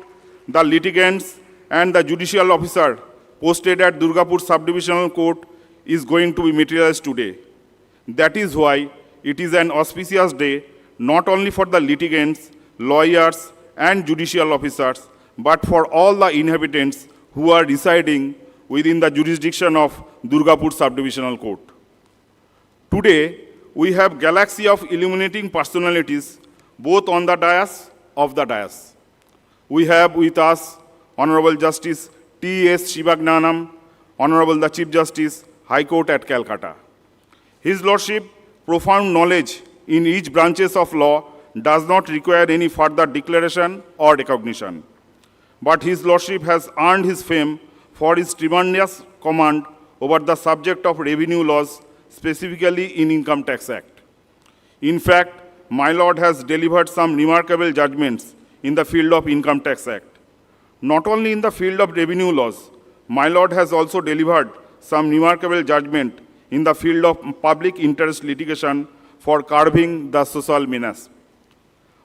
the litigants, and the judicial officer posted at Durgapur Sub-Divisional Court is going to be materialized today. That is why it is an auspicious day not only for the litigants, lawyers, and judicial officers, but for all the inhabitants who are residing within the jurisdiction of Durgapur Sub-Divisional Court. Today, we have galaxy of illuminating personalities both on the dais of the dais. We have with us Honorable Justice T.S. Sivagnanam, Honorable the Chief Justice, High Court at Calcutta. His Lordship, profound knowledge in each branches of law does not require any further declaration or recognition. But His Lordship has earned his fame for his tremendous command over the subject of revenue laws, specifically in Income Tax Act. In fact, my Lord has delivered some remarkable judgments in the field of Income Tax Act. Not only in the field of revenue laws, my Lord has also delivered some remarkable judgment in the field of public interest litigation for curbing the social menace.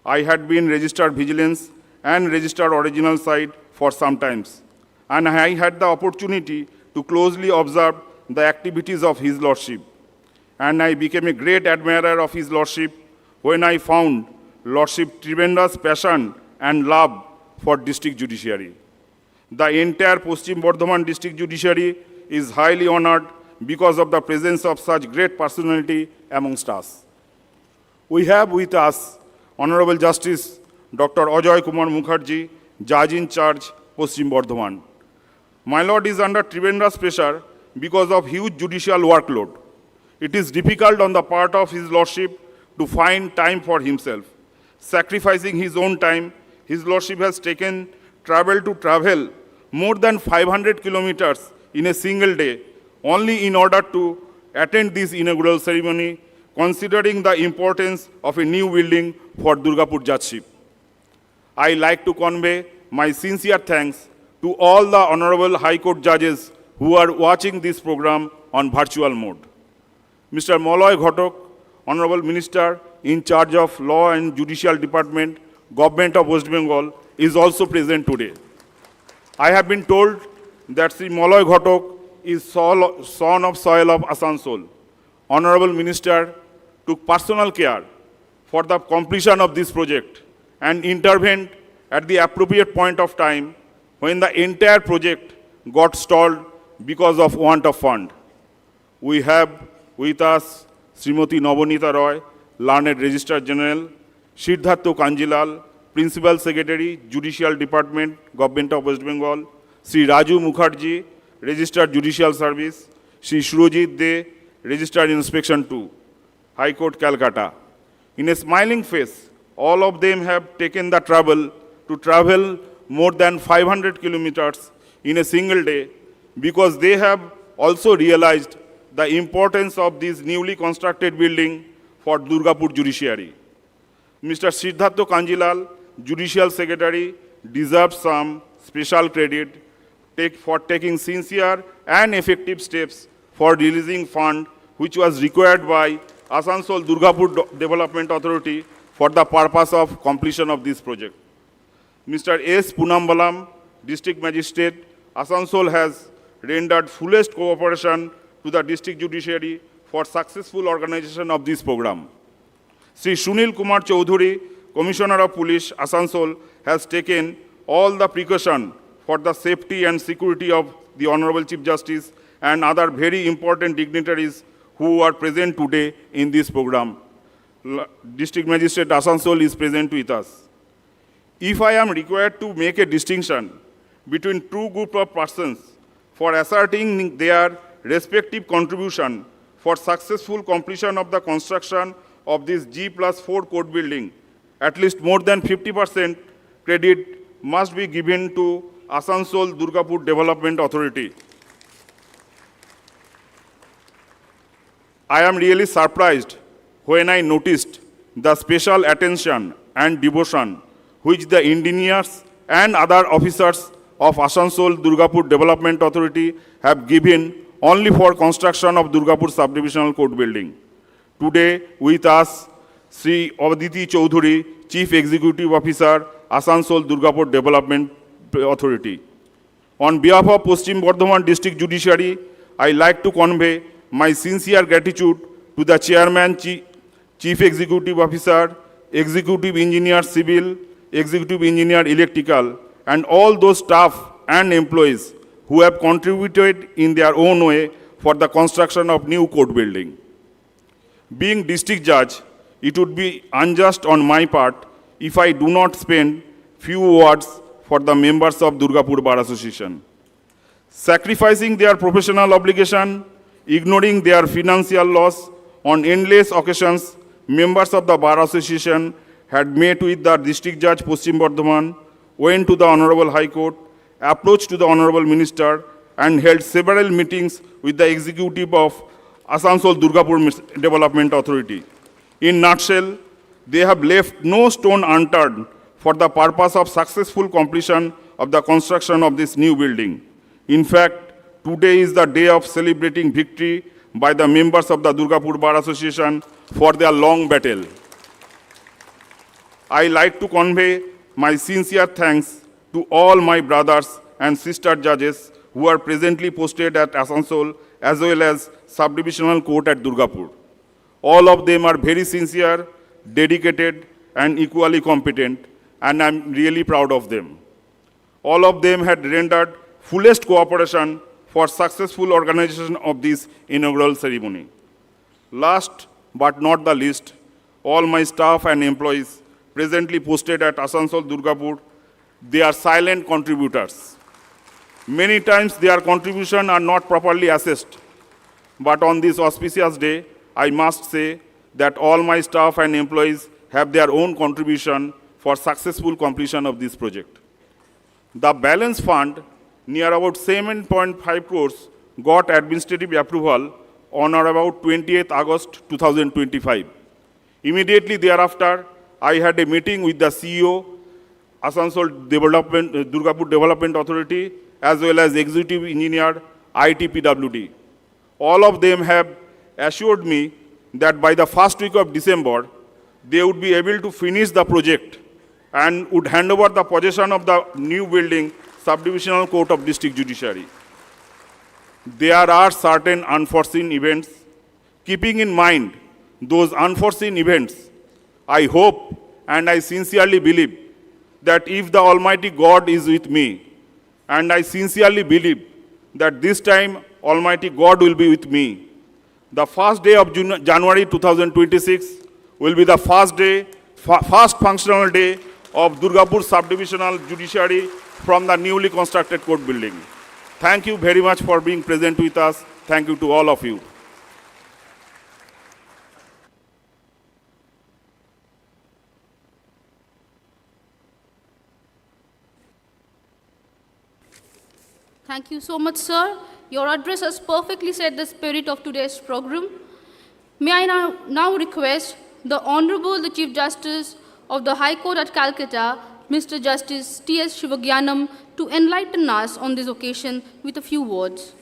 I had been registered vigilance and registered original side for some times, and I had the opportunity to closely observe the activities of His Lordship. And I became a great admirer of His Lordship when I found Lordship tremendous passion and love for district judiciary. The entire Paschim Bardhaman district judiciary is highly honored because of the presence of such great personality amongst us. We have with us Honorable Justice Dr. AJOY Kumar MUKHERJEE, Judge in Charge, Paschim Bardhaman. My Lord is under tremendous pressure because of huge judicial workload. It is difficult on the part of His Lordship to find time for himself. Sacrificing his own time, His Lordship has taken travel more than 500 kilometers in a single day, only in order to attend this inaugural ceremony, considering the importance of a new building for Durgapur Judgeship. I like to convey my sincere thanks to all the Honorable High Court judges who are watching this program on virtual mode. Mr. MOLOY GHATAK, Honorable Minister in charge of Law and Judicial Department, Government of West Bengal, is also present today. I have been told that Sri MOLOY GHATAK is son of soil of Asansol. Honorable Minister took personal care for the completion of this project and intervened at the appropriate point of time when the entire project got stalled because of want of fund. We have with us Srimati Navanita Roy, Learned Registrar General, Siddhartha Kanjilal, Principal Secretary, Judicial Department, Government of West Bengal, Sri Raju Mukherjee, Registered Judicial Service, Sri Surojit De, Registered Inspection 2, High Court, Calcutta. In a smiling face, all of them have taken the trouble to travel more than 500 kilometers in a single day because they have also realized the importance of this newly constructed building for Durgapur Judiciary. Mr. Siddhartha Kanjilal, Judicial Secretary, deserves some special credit for taking sincere and effective steps for releasing fund which was required by Asansol Durgapur Development Authority for the purpose of completion of this project. Mr. S. Punambalam, District Magistrate, Asansol has rendered fullest cooperation to the District Judiciary for successful organization of this program. Sri Sunil Kumar Chaudhuri, Commissioner of Police, Asansol, has taken all the precaution for the safety and security of the Honorable Chief Justice and other very important dignitaries who are present today in this program. District Magistrate Asansol is present with us. If I am required to make a distinction between two groups of persons for asserting their respective contribution for successful completion of the construction of this G+4 court building, at least more than 50% credit must be given to Asansol Durgapur Development Authority. I am really surprised when I noticed the special attention and devotion which the engineers and other officers of Asansol Durgapur Development Authority have given only for construction of Durgapur Sub-Divisional Court building. Today with us, Sri Aditi Chaudhuri, Chief Executive Officer, Asansol Durgapur Development Authority. On behalf of Paschim Bardhaman District Judiciary, I like to convey my sincere gratitude to the Chairman, Chief Executive Officer, Executive Engineer Civil, Executive Engineer Electrical, and all those staff and employees who have contributed in their own way for the construction of new court building. Being district judge, it would be unjust on my part if I do not spend few words for the members of Durgapur Bar Association. Sacrificing their professional obligation, ignoring their financial loss, on endless occasions, members of the Bar Association had met with the District Judge Paschim Bardhaman, went to the Honorable High Court, approached to the Honorable Minister, and held several meetings with the executive of Asansol Durgapur Development Authority. In nutshell, they have left no stone unturned for the purpose of successful completion of the construction of this new building. In fact, today is the day of celebrating victory by the members of the Durgapur Bar Association for their long battle. I like to convey my sincere thanks to all my brothers and sister judges who are presently posted at Asansol as well as Sub-Divisional Court at Durgapur. All of them are very sincere, dedicated, and equally competent, and I'm really proud of them. All of them had rendered fullest cooperation for successful organization of this inaugural ceremony. Last but not the least, all my staff and employees presently posted at Asansol Durgapur, they are silent contributors. Many times their contributions are not properly assessed, but on this auspicious day, I must say that all my staff and employees have their own contribution for successful completion of this project. The balance fund, near about 7.5 crores, got administrative approval on or about 28th August 2025. Immediately thereafter, I had a meeting with the CEO Asansol Durgapur Development Authority, as well as Executive Engineer, ITPWD. All of them have assured me that by the first week of December, they would be able to finish the project and would hand over the possession of the new building, Sub-Divisional Court of District Judiciary. There are certain unforeseen events. Keeping in mind those unforeseen events, I hope and I sincerely believe that if the Almighty God is with me, and I sincerely believe that this time Almighty God will be with me, the first day of January 2026 will be the first functional day of Durgapur Sub-Divisional Judiciary from the newly constructed court building. Thank you very much for being present with us. Thank you to all of you. Thank you so much, sir. Your address has perfectly set the spirit of today's program. May I now request the Honorable the Chief Justice of the High Court at Calcutta, Mr. Justice T.S. Sivagnanam, to enlighten us on this occasion with a few words.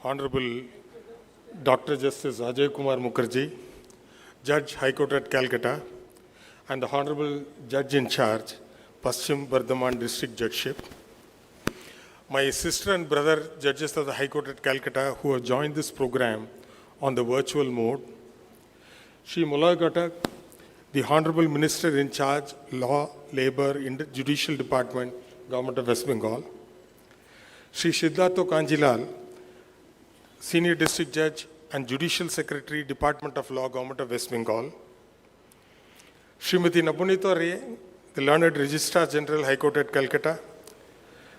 Honorable Dr. Justice AJOY MUKHERJEE, Judge High Court at Calcutta, and the Honorable Judge in Charge, Paschim Bardhaman District Judgeship. My sister and brother judges of the High Court at Calcutta who have joined this program on the virtual mode. Shri MOLOY GHATAK, the Honorable Minister in Charge, Law, Labor, Judicial Department, Government of West Bengal. Shri Siddhartha Kanjilal, Senior District Judge and Judicial Secretary, Department of Law, Government of West Bengal. Srimati Nabunita Ray, the Learned Registrar General, High Court at Calcutta.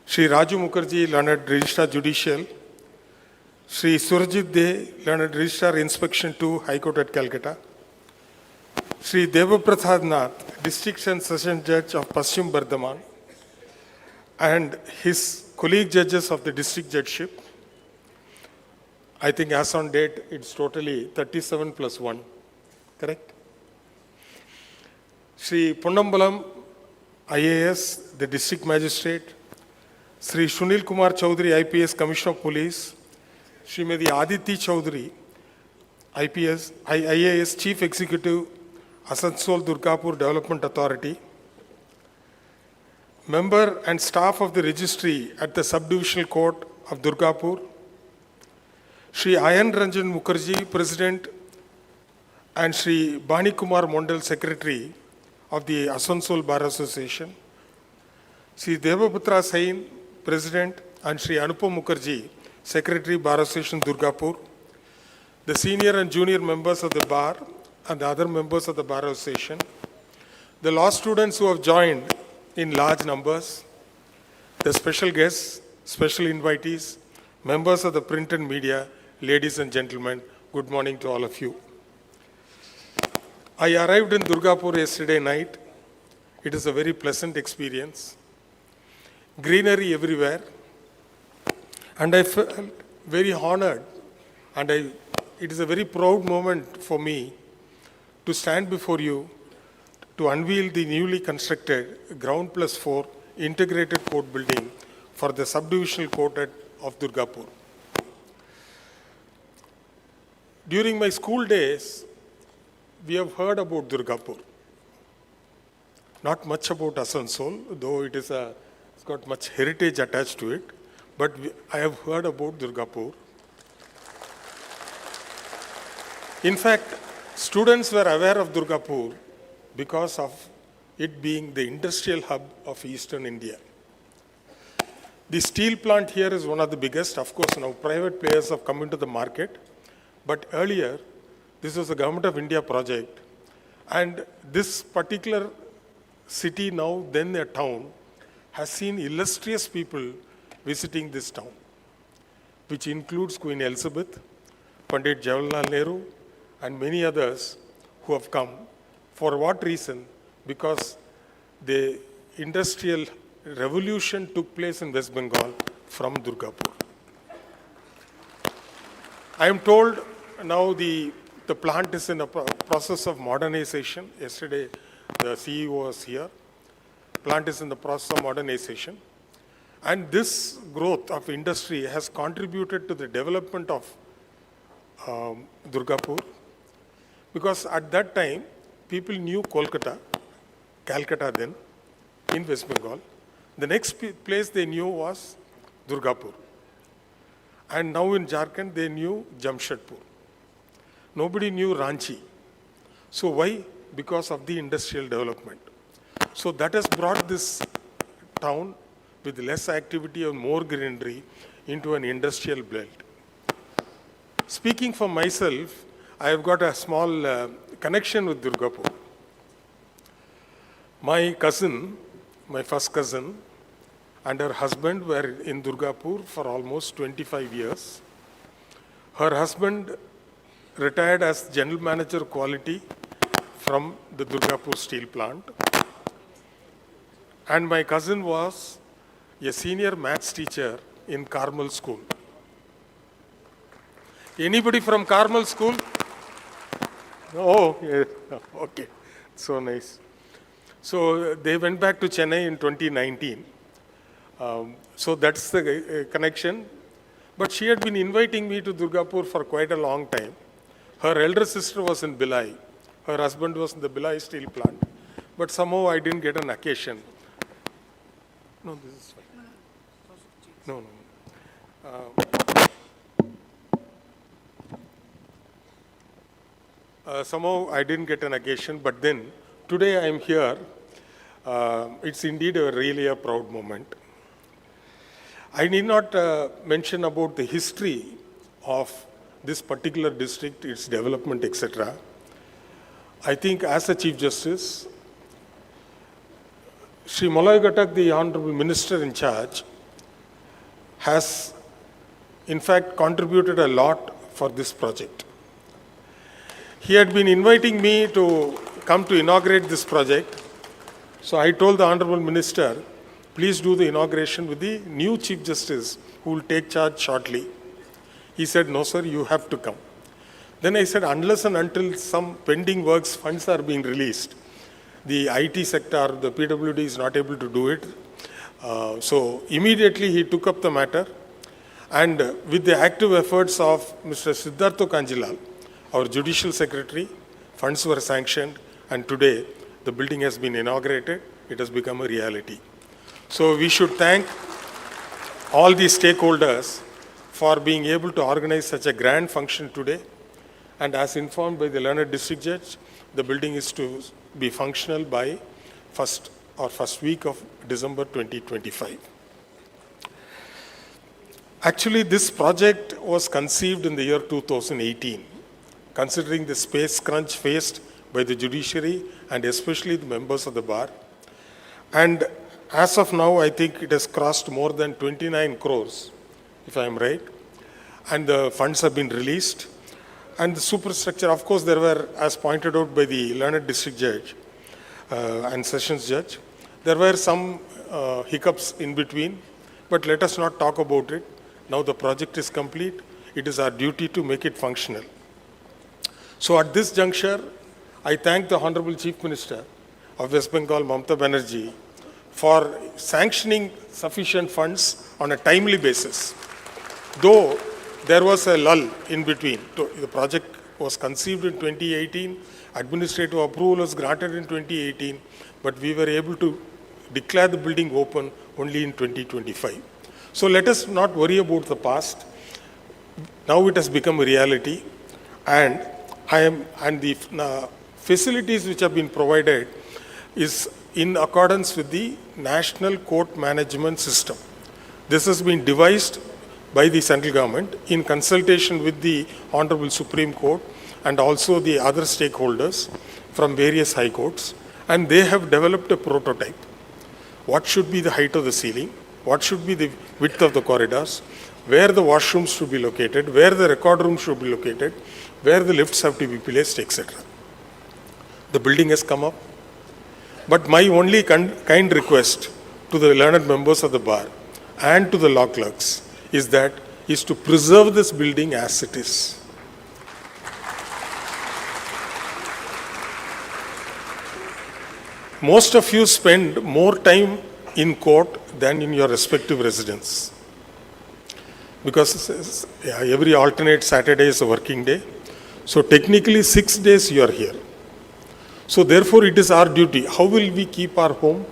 Shri Raju Mukherjee, Learned Registrar Judicial. Shri Surajit De, Learned Registrar Inspection 2, High Court at Calcutta. Shri Devaprasad Nath, District and Session Judge of Paschim Bardhaman, and his colleague judges of the District Judgeship. I think as on date, it's totally 37 plus 1, correct? Shri Ponnambalam, IAS, the District Magistrate. Shri Sunil Kumar Chaudhary, IPS, Commissioner of Police. Srimati Aditi Chaudhary, IAS, Chief Executive, Asansol Durgapur Development Authority. Member and staff of the registry at the Sub-Divisional Court of Durgapur. Shri Ayan Ranjan Mukherjee, President, and Shri Bani Kumar Mondal, Secretary of the Asansol Bar Association. Shri Devaputra Sain, President, and Shri Anupam Mukherjee, Secretary, Bar Association, Durgapur. The senior and junior members of the bar and the other members of the Bar Association. The law students who have joined in large numbers. The special guests, special invitees, members of the print and media, ladies and gentlemen, good morning to all of you. I arrived in Durgapur yesterday night. It is a very pleasant experience. Greenery everywhere. And I felt very honored. And it is a very proud moment for me to stand before you to unveil the newly constructed ground plus 4 integrated court building for the Sub-Divisional Court of Durgapur. During my school days, we have heard about Durgapur. Not much about Asansol, though it's got much heritage attached to it, but I have heard about Durgapur. In fact, students were aware of Durgapur because of it being the industrial hub of Eastern India. The steel plant here is one of the biggest. Of course, now private players have come into the market. But earlier, this was a Government of India project. And this particular city now, then a town, has seen illustrious people visiting this town, which includes Queen Elizabeth, Pandit Jawaharlal Nehru, and many others who have come. For what reason? Because the industrial revolution took place in West Bengal from Durgapur. I am told now the plant is in a process of modernization. Yesterday, the CEO was here. Plant is in the process of modernization. And this growth of industry has contributed to the development of Durgapur. Because at that time, people knew Calcutta then, in West Bengal. The next place they knew was Durgapur. And now in Jharkhand, they knew Jamshedpur. Nobody knew Ranchi. So why? Because of the industrial development. So that has brought this town with less activity and more greenery into an industrial belt. Speaking for myself, I have got a small connection with Durgapur. My cousin, my first cousin, and her husband were in Durgapur for almost 25 years. Her husband retired as General Manager Quality from the Durgapur steel plant. And my cousin was a senior maths teacher in Carmel School. Anybody from Carmel School? Oh, yeah. Okay. So nice. So they went back to Chennai in 2019. So that's the connection. But she had been inviting me to Durgapur for quite a long time. Her elder sister was in Bhilai. Her husband was in the Bhilai steel plant. But somehow I didn't get an occasion. No, this is fine. No. Somehow I didn't get an occasion, but then today I am here. It's indeed really a proud moment. I need not mention about the history of this particular district, its development, etc. I think as a Chief Justice, Sri MOLOY GHATAK, the Honorable Minister in charge, has in fact contributed a lot for this project. He had been inviting me to come to inaugurate this project. So I told the Honorable Minister, please do the inauguration with the new Chief Justice who will take charge shortly. He said, no sir, you have to come. Then I said, unless and until some pending works funds are being released, the IT sector, the PWD is not able to do it. So immediately he took up the matter, and with the active efforts of Mr. Siddhartha Kanjilal, our Judicial Secretary, funds were sanctioned, and today the building has been inaugurated. It has become a reality. So we should thank all the stakeholders for being able to organize such a grand function today. And as informed by the learned district judge, the building is to be functional by first week of December 2025. Actually, this project was conceived in the year 2018, considering the space crunch faced by the judiciary and especially the members of the bar. And as of now, I think it has crossed more than 29 crores, if I am right, and the funds have been released. And the superstructure, of course, there were, as pointed out by the learned district judge and sessions judge, there were some hiccups in between, but let us not talk about it. Now the project is complete. It is our duty to make it functional. So at this juncture, I thank the Honorable Chief Minister of West Bengal, Mamata Banerjee, for sanctioning sufficient funds on a timely basis. Though there was a lull in between. The project was conceived in 2018, administrative approval was granted in 2018, but we were able to declare the building open only in 2025. So let us not worry about the past. Now it has become a reality, and the facilities which have been provided is in accordance with the National Court Management System. This has been devised by the central government in consultation with the Honorable Supreme Court and also the other stakeholders from various high courts, and they have developed a prototype. What should be the height of the ceiling? What should be the width of the corridors? where the washrooms should be located, where the record room should be located, where the lifts have to be placed, etc. The building has come up. But my only kind request to the learned members of the bar and to the law clerks is to preserve this building as it is. Most of you spend more time in court than in your respective residence. Because every alternate Saturday is a working day. So technically 6 days you are here. So therefore it is our duty. How will we keep our home?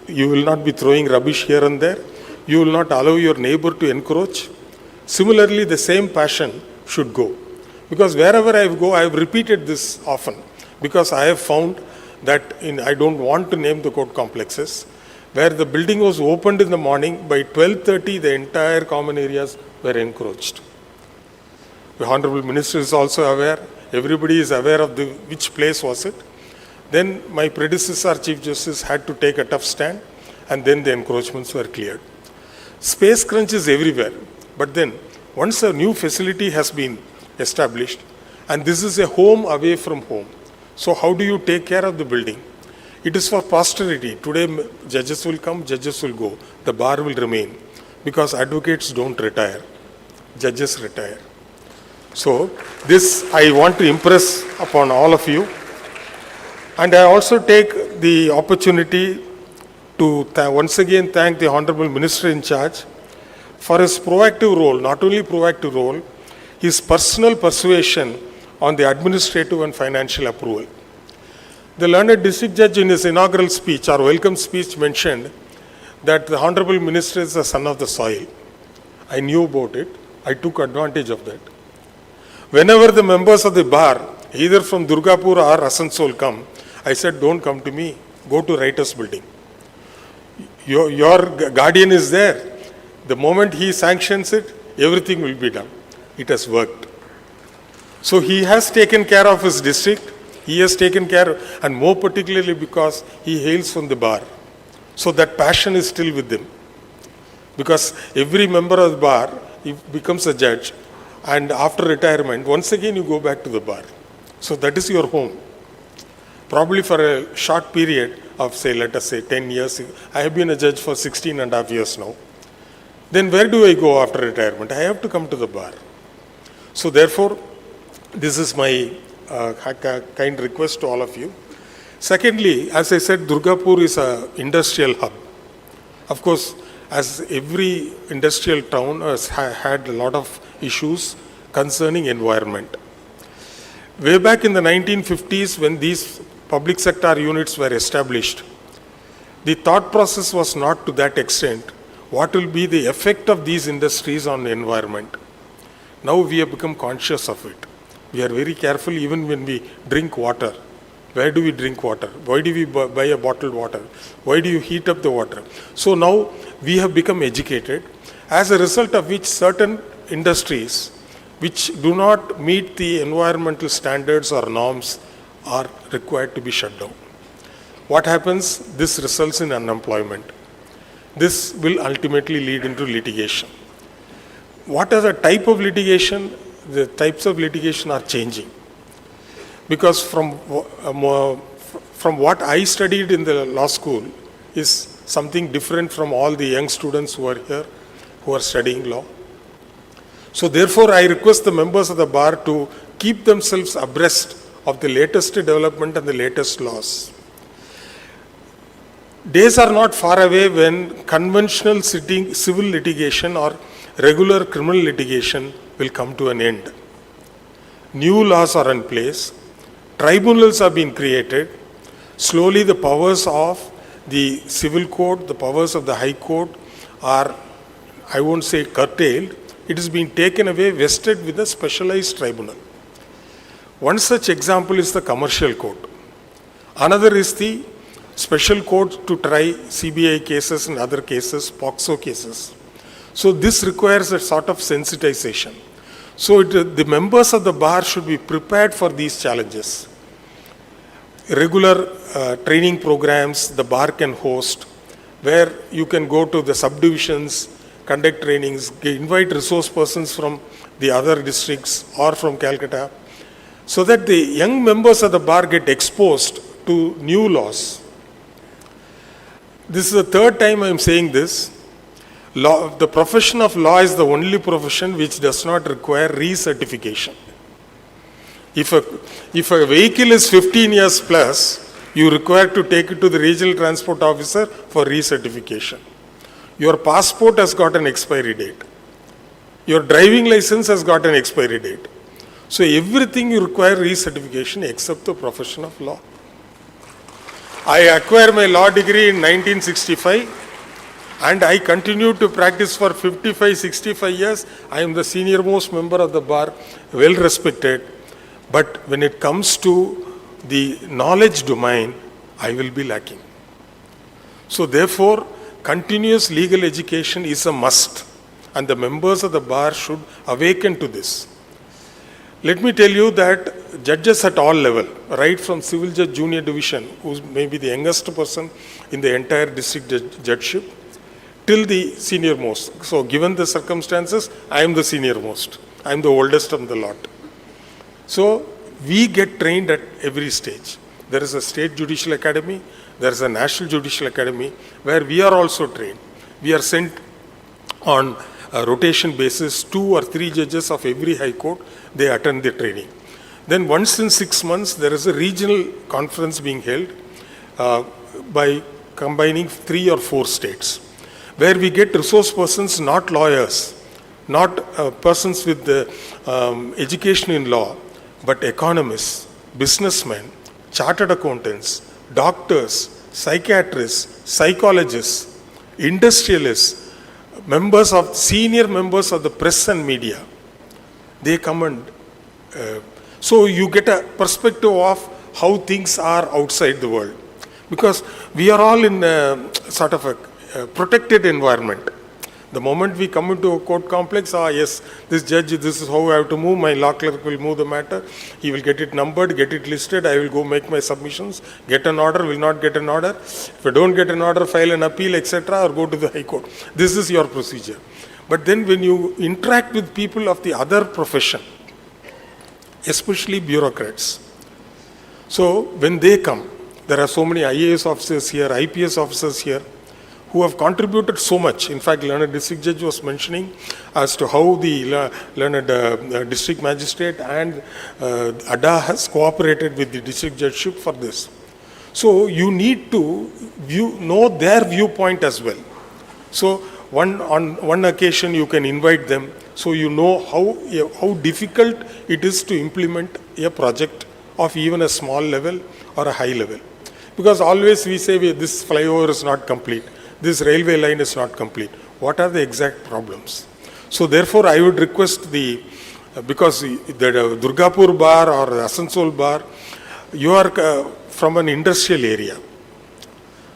You will not be throwing rubbish here and there. You will not allow your neighbor to encroach. Similarly, the same passion should go. Because wherever I go, I have repeated this often. Because I have found that I don't want to name the court complexes, where the building was opened in the morning, by 12:30 the entire common areas were encroached. The Honorable Minister is also aware. Everybody is aware of which place was it. Then my predecessor, Chief Justice, had to take a tough stand, and then the encroachments were cleared. Space crunch is everywhere. But then, once a new facility has been established, and this is a home away from home, so how do you take care of the building? It is for posterity. Today, judges will come, judges will go. The bar will remain, because advocates don't retire. Judges retire. So, this I want to impress upon all of you. And I also take the opportunity to once again thank the Honorable Minister in charge for his proactive role, not only proactive role, his personal persuasion on the administrative and financial approval. The learned district judge in his inaugural speech, or welcome speech, mentioned that the Honorable Minister is the son of the soil. I knew about it. I took advantage of that. Whenever the members of the bar, either from Durgapur or Asansol come, I said, don't come to me, go to Writers' Building. Your guardian is there. The moment he sanctions it, everything will be done. It has worked. So he has taken care of his district. He has taken care, and more particularly because he hails from the bar. So that passion is still with him. Because every member of the bar, he becomes a judge. And after retirement, once again you go back to the bar. So that is your home. Probably for a short period of, say, let us say 10 years. I have been a judge for 16 and a half years now. Then where do I go after retirement? I have to come to the bar. So therefore, this is my kind request to all of you. Secondly, as I said, Durgapur is an industrial hub. Of course, as every industrial town has had a lot of issues concerning environment. Way back in the 1950s, when these public sector units were established, the thought process was not to that extent. What will be the effect of these industries on the environment? Now we have become conscious of it. We are very careful even when we drink water. Where do we drink water? Why do we buy a bottled water? Why do you heat up the water? So now we have become educated, as a result of which certain industries which do not meet the environmental standards or norms are required to be shut down. What happens? This results in unemployment. This will ultimately lead into litigation. What are the type of litigation? The types of litigation are changing. Because from what I studied in the law school is something different from all the young students who are here, who are studying law. So therefore, I request the members of the bar to keep themselves abreast of the latest development and the latest laws. Days are not far away when conventional civil litigation or regular criminal litigation will come to an end. New laws are in place. Tribunals have been created. Slowly the powers of the civil court, the powers of the high court are, I won't say curtailed, it is being taken away, vested with a specialized tribunal. One such example is the commercial court. Another is the special court to try CBI cases and other cases, POXO cases. So this requires a sort of sensitization. So the members of the bar should be prepared for these challenges. Regular training programs the bar can host, where you can go to the subdivisions, conduct trainings, invite resource persons from the other districts or from Calcutta, so that the young members of the bar get exposed to new laws. This is the third time I am saying this. The profession of law is the only profession which does not require recertification. If a vehicle is 15 years plus, you require to take it to the regional transport officer for recertification. Your passport has got an expiry date. Your driving license has got an expiry date. So everything you require recertification except the profession of law. I acquired my law degree in 1965 and I continued to practice for 55, 65 years. I am the senior most member of the bar, well respected. But when it comes to the knowledge domain, I will be lacking. So therefore, continuous legal education is a must, and the members of the bar should awaken to this. Let me tell you that judges at all level, right from civil judge junior division, who may be the youngest person in the entire district judgeship, till the senior most. So given the circumstances, I am the senior most. I am the oldest of the lot. So we get trained at every stage. There is a state judicial academy, there is a national judicial academy where we are also trained. We are sent on a rotation basis, 2 or 3 judges of every high court, they attend the training. Then once in 6 months, there is a regional conference being held by combining 3 or 4 states, where we get resource persons, not lawyers, not persons with the education in law, but economists, businessmen, chartered accountants, doctors, psychiatrists, psychologists, industrialists, senior members of the press and media. They come and so you get a perspective of how things are outside the world. Because we are all in sort of a protected environment. The moment we come into a court complex, yes, this judge, this is how I have to move, my law clerk will move the matter, he will get it numbered, get it listed, I will go make my submissions, get an order, will not get an order. If I don't get an order, file an appeal, etc., or go to the high court. This is your procedure. But then when you interact with people of the other profession, especially bureaucrats, so when they come, there are so many IAS officers here, IPS officers here, who have contributed so much. In fact, learned district judge was mentioning as to how the learned district magistrate and ADA has cooperated with the district judgeship for this. So you need to know their viewpoint as well. So on one occasion you can invite them, so you know how difficult it is to implement a project of even a small level or a high level. Because always we say this flyover is not complete. This railway line is not complete. What are the exact problems? So therefore, I would request because the Durgapur bar or the Asansol bar, you are from an industrial area.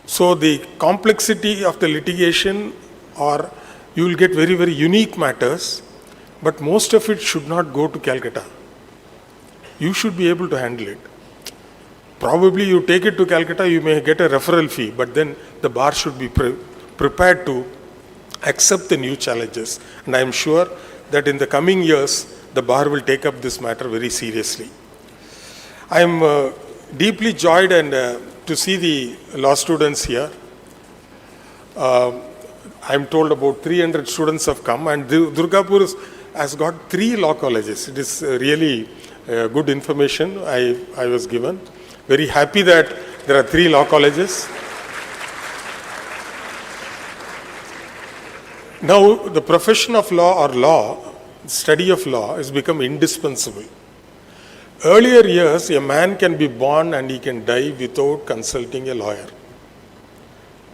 So the complexity of the litigation, or you will get very, very unique matters, but most of it should not go to Calcutta. You should be able to handle it. Probably you take it to Calcutta, you may get a referral fee, but then the bar should be prepared to accept the new challenges. And I am sure that in the coming years, the bar will take up this matter very seriously. I am deeply joyed to see the law students here. I am told about 300 students have come, and Durgapur has got 3 law colleges. It is really good information I was given. Very happy that there are 3 law colleges. Now, the profession of law or study of law has become indispensable. Earlier years, a man can be born and he can die without consulting a lawyer.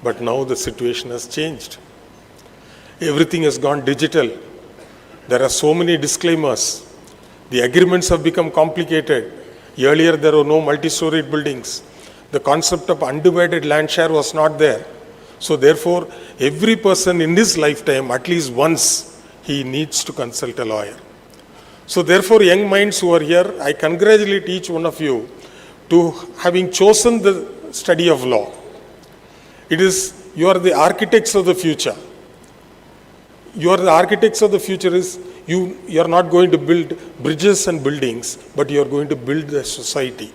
But now the situation has changed. Everything has gone digital. There are so many disclaimers. The agreements have become complicated. Earlier, there were no multi-storied buildings. The concept of undivided land share was not there. So therefore, every person in his lifetime, at least once, he needs to consult a lawyer. So therefore, young minds who are here, I congratulate each one of you to having chosen the study of law. You are the architects of the future. You are the architects of the future. You are not going to build bridges and buildings, but you are going to build the society.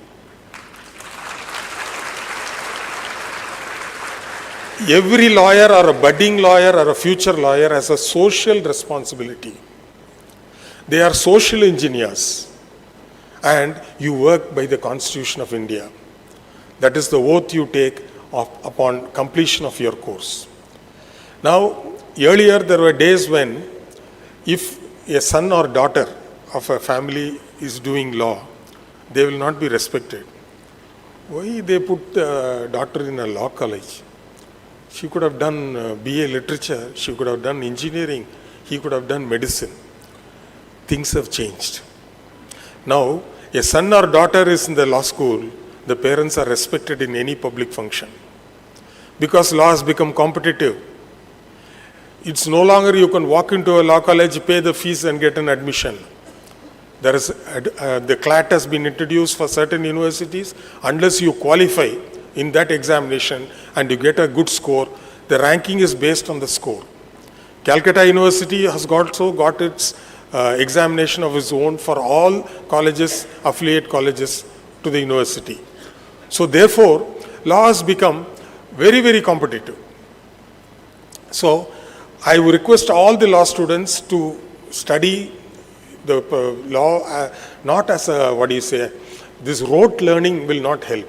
Every lawyer or a budding lawyer or a future lawyer has a social responsibility. They are social engineers, and you work by the Constitution of India. That is the oath you take upon completion of your course. Now, earlier there were days when if a son or daughter of a family is doing law, they will not be respected. Why they put the daughter in a law college? She could have done BA literature, she could have done engineering, he could have done medicine. Things have changed. Now, a son or daughter is in the law school, the parents are respected in any public function. Because law has become competitive. It's no longer you can walk into a law college, pay the fees and get an admission. There is the CLAT has been introduced for certain universities. Unless you qualify in that examination and you get a good score, the ranking is based on the score. Calcutta University has also got its examination of its own for all colleges, affiliate colleges to the university. So therefore, law has become very, very competitive. So I would request all the law students to study the law not as a, this rote learning will not help.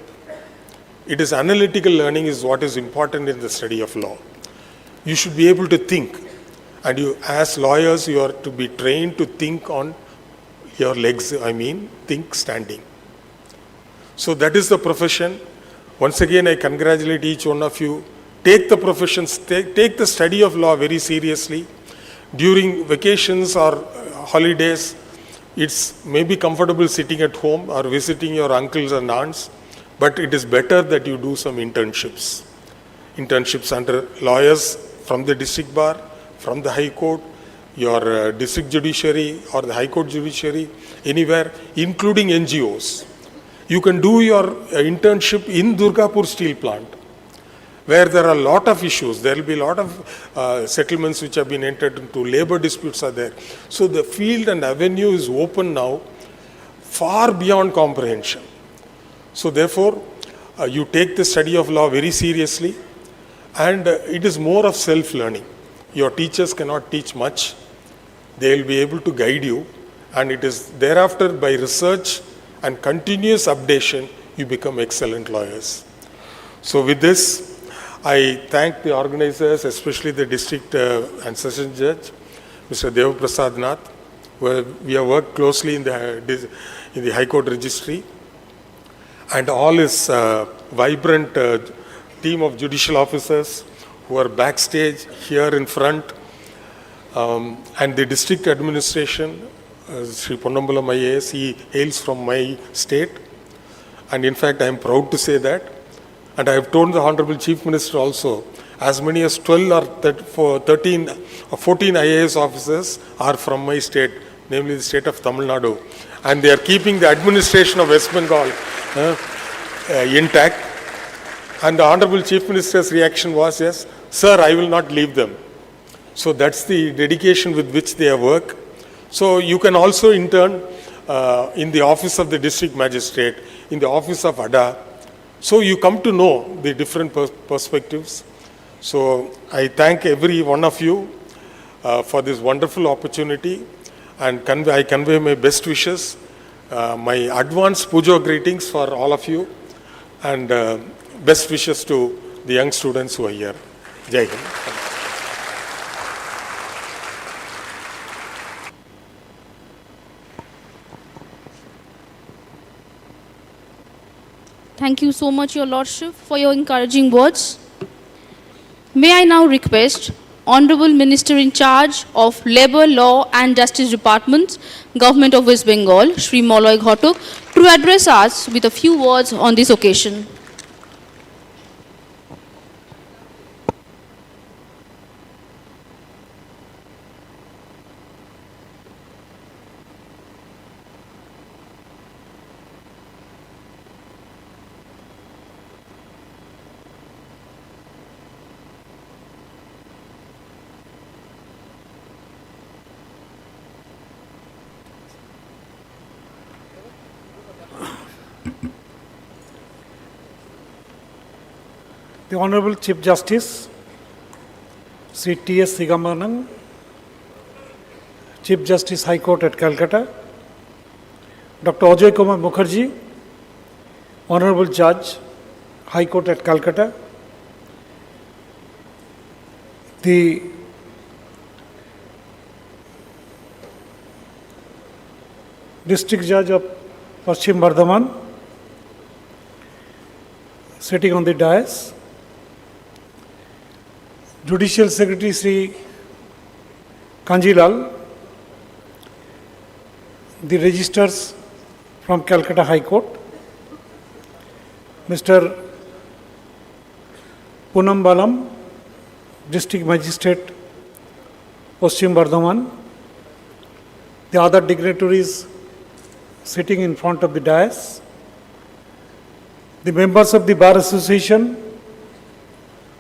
It is analytical learning is what is important in the study of law. You should be able to think, and you, as lawyers, you are to be trained to think on your legs, think standing. So that is the profession. Once again, I congratulate each one of you. Take the professions, take the study of law very seriously. During vacations or holidays, it's maybe comfortable sitting at home or visiting your uncles and aunts, but it is better that you do some internships. Internships under lawyers from the district bar, from the High Court, your district judiciary or the High Court judiciary, anywhere, including NGOs. You can do your internship in Durgapur steel plant, where there are a lot of issues. There will be a lot of settlements which have been entered into, labor disputes are there. So the field and avenue is open now, far beyond comprehension. So therefore, you take the study of law very seriously, and it is more of self-learning. Your teachers cannot teach much. They will be able to guide you, and it is thereafter by research and continuous updation, you become excellent lawyers. So with this, I thank the organizers, especially the district and session judge, Mr. Deva Prasad Nath, where we have worked closely in the High Court registry, and all his vibrant team of judicial officers who are backstage here in front, and the district administration, Sri Ponnambalam IAS, he hails from my state, and in fact I am proud to say that. And I have told the Honorable Chief Minister also, as many as 12 or 13 or 14 IAS officers are from my state, namely the state of Tamil Nadu. And they are keeping the administration of West Bengal intact. And the Honorable Chief Minister's reaction was, yes, sir, I will not leave them. So that's the dedication with which they work. So you can also intern in the office of the district magistrate, in the office of ADA. So you come to know the different perspectives. So I thank every one of you for this wonderful opportunity, and I convey my best wishes, my advanced Pujo greetings for all of you, and best wishes to the young students who are here. Jai Hind. Thank you so much, Your Lordship, for your encouraging words. May I now request Honorable Minister in charge of Labour, Law and Justice Departments, Government of West Bengal, Shri MOLOY GHATAK, to address us with a few words on this occasion. The Honorable Chief Justice, Sri T.S. Sivagnanam, Chief Justice High Court at Calcutta, Dr. AJOY Kumar MUKHERJEE, Honorable Judge, High Court at Calcutta, the District Judge of Paschim Bardhaman, sitting on the dais, Judicial Secretary Sri Kanjilal, the registrars from Calcutta High Court, Mr. Hon'ble, District Magistrate, Paschim Bardhaman, the other dignitaries sitting in front of the dais, the members of the Bar Association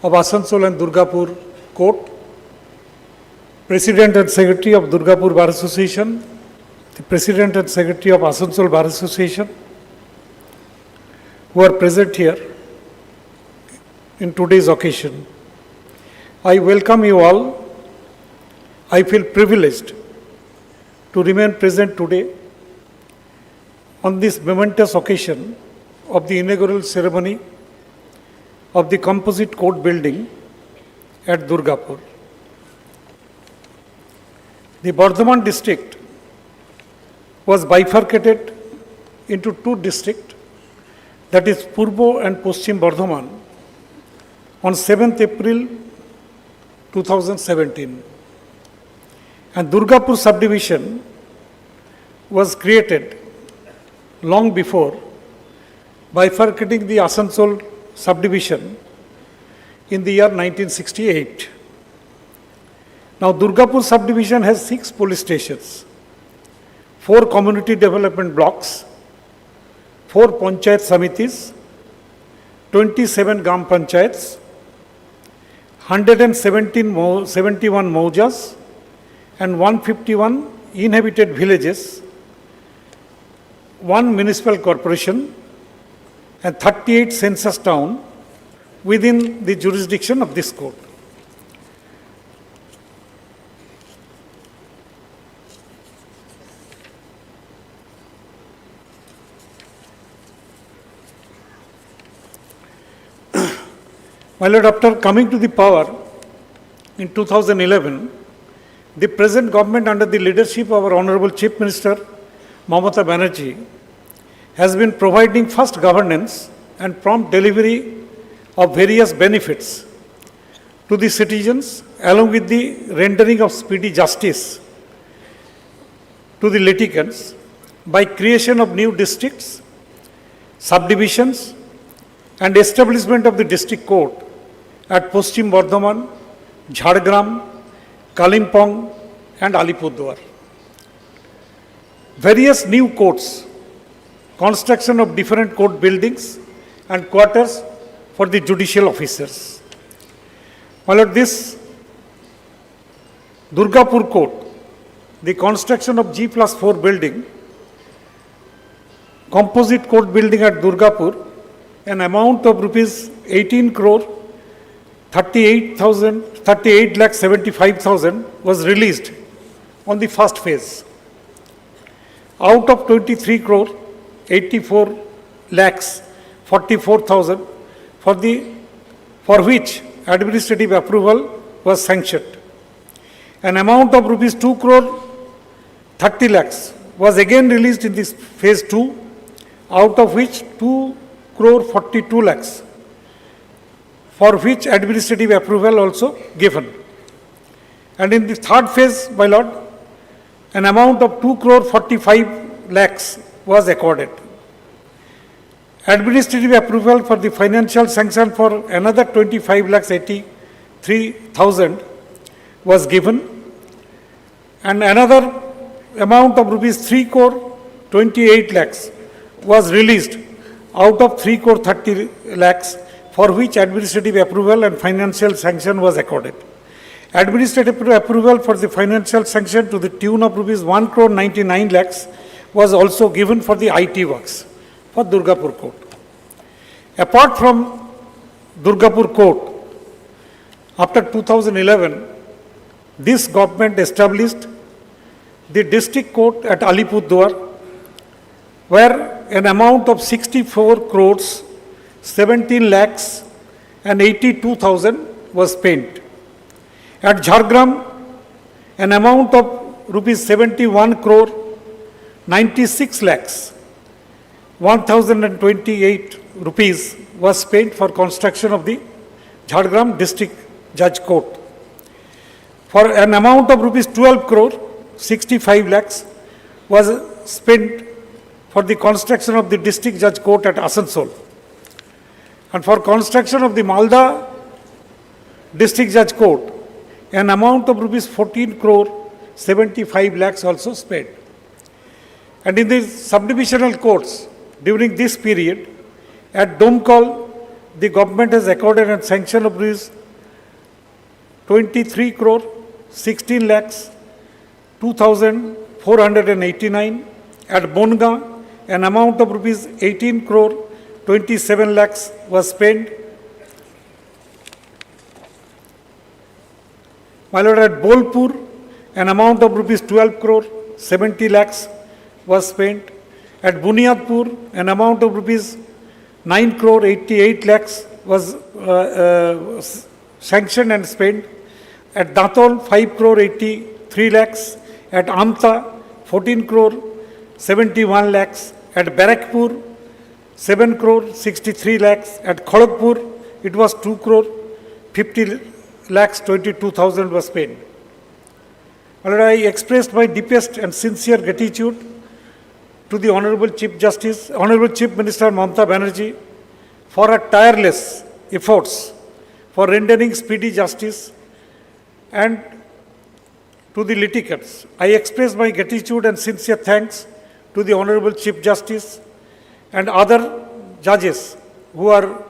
of Asansol and Durgapur Court, President and Secretary of Durgapur Bar Association, the President and Secretary of Asansol Bar Association, who are present here in today's occasion. I welcome you all. I feel privileged to remain present today on this momentous occasion of the inaugural ceremony of the composite court building at Durgapur. The Bardhaman district was bifurcated into two districts, that is Purbo and Paschim Bardhaman, on 7th April 2017. And Durgapur subdivision was created long before, bifurcating the Asansol subdivision in the year 1968. Now Durgapur subdivision has 6 police stations, 4 community development blocks, 4 panchayat samitis, 27 gram panchayats, 171 maujas, and 151 inhabited villages, 1 municipal corporation, and 38 census towns within the jurisdiction of this court. My Lord, after coming to the power in 2011, the present government under the leadership of our Honorable Chief Minister Mamata Banerjee has been providing fast governance and prompt delivery of various benefits to the citizens, along with the rendering of speedy justice to the litigants by creation of new districts, subdivisions, and establishment of the district court at Paschim Bardhaman, Jhargram, Kalimpong, and Alipurduar. Various new courts, construction of different court buildings and quarters for the judicial officers. My Lord, this Durgapur court, the construction of G+4 building, composite court building at Durgapur, an amount of rupees 18 crore 38,75,000 was released on the first phase. Out of 23 crore 84 lakhs 44,000 for which administrative approval was sanctioned. An amount of rupees 2 crore 30 lakhs was again released in this phase 2, out of which 2 crore 42 lakhs for which administrative approval also given. And in the third phase, my Lord, an amount of 2 crore 45 lakhs was accorded. Administrative approval for the financial sanction for another 25 lakhs 83,000 was given, and another amount of rupees 3 crore 28 lakhs was released out of 3 crore 30 lakhs for which administrative approval and financial sanction was accorded. Administrative approval for the financial sanction to the tune of rupees 1 crore 99 lakhs was also given for the IT works for Durgapur court. Apart from Durgapur Court. After 2011, this government established the district court at Alipurduar, where an amount of 64 crores, 17 lakhs and 82,000 was spent. At Jhargram, an amount of rupees 71 crore, 96 lakhs, 1,028 rupees was spent for construction of the Jhargram District Judge Court. For an amount of rupees 12 crore, 65 lakhs was spent for the construction of the District Judge Court at Asansol. And for construction of the Malda District Judge Court, an amount of rupees 14 crore, 75 lakhs also spent. And in the subdivisional courts, during this period, at Domkal, the government has accorded and sanctioned of rupees 23 crore, 16 lakhs, 2,489. At Bonga, an amount of rupees 18 crore, 27 lakhs was spent. My lord, at Bolpur, an amount of rupees 12 crore, 70 lakhs was spent. At Bunyadpur, an amount of rupees 9 crore, 88 lakhs was sanctioned and spent. At Datol, 5 crore, 83 lakhs. At Amta, 14 crore, 71 lakhs. At Barakpur, 7 crore, 63 lakhs. At Kharagpur, it was 2 crore, 50 lakhs, 22,000 was spent. I expressed my deepest and sincere gratitude to the Honorable Chief Justice, Honorable Chief Minister Mamata Banerjee for her tireless efforts for rendering speedy justice, and to the litigants. I express my gratitude and sincere thanks to the Honorable Chief Justice and other judges who are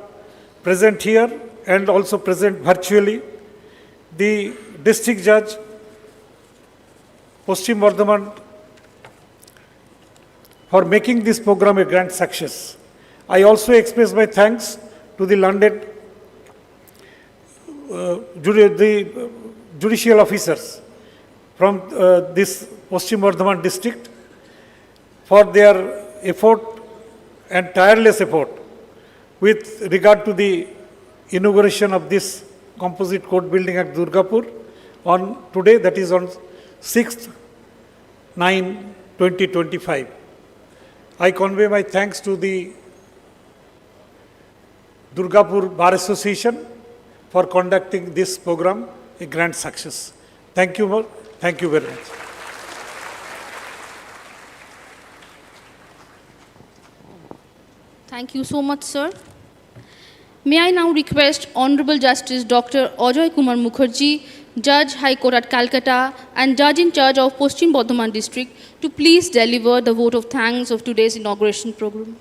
present here and also present virtually, the District Judge, Paschim Bardhaman, for making this program a grand success. I also express my thanks to the learned judicial officers from this Paschim Bardhaman district for their effort and tireless effort with regard to the inauguration of this composite court building at Durgapur on today, that is on 6/9/2025. I convey my thanks to the Durgapur Bar Association for conducting this program a grand success. Thank you, thank you very much. Thank you so much, sir. May I now request Honorable Justice Dr. AJOY Kumar Mukherjee, Judge High Court at Calcutta and Judge in charge of Paschim Bardhaman District, to please deliver the vote of thanks of today's inauguration program.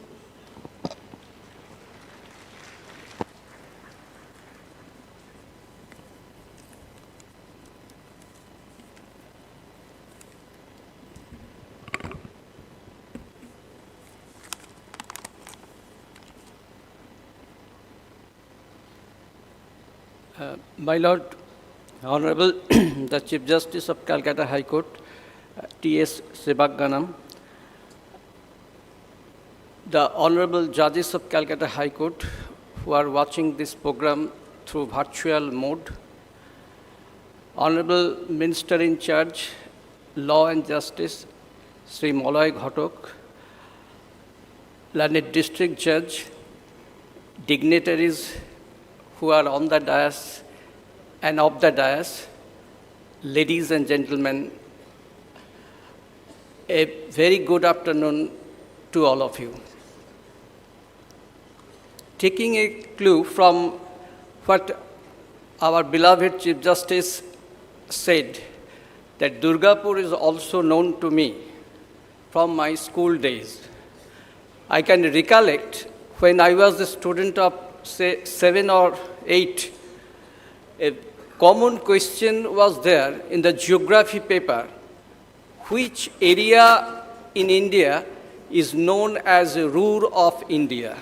My Lord, Honorable the Chief Justice of Calcutta High Court, T.S. Sivagnanam, the Honorable Judges of Calcutta High Court who are watching this program through virtual mode, Honorable Minister in Charge, Law and Justice, Sri MOLOY GHATAK, learned District Judge, dignitaries who are on the dais and of the dais, ladies and gentlemen, a very good afternoon to all of you. Taking a clue from what our beloved Chief Justice said, that Durgapur is also known to me from my school days. I can recollect when I was a student of, say, 7 or 8, a common question was there in the geography paper: which area in India is known as Ruhr of India?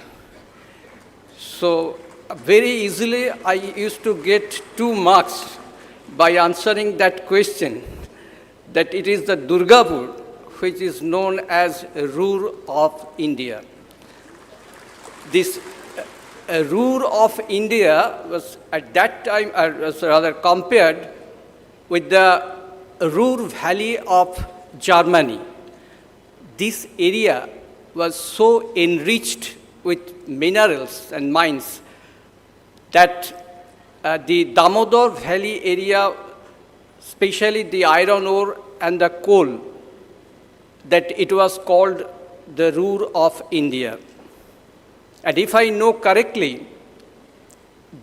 So very easily I used to get 2 marks by answering that question, that it is the Durgapur which is known as Ruhr of India. This Ruhr of India was at that time, was rather compared with the Ruhr Valley of Germany. This area was so enriched with minerals and mines that the Damodar Valley area, especially the iron ore and the coal, that it was called the Ruhr of India. And if I know correctly,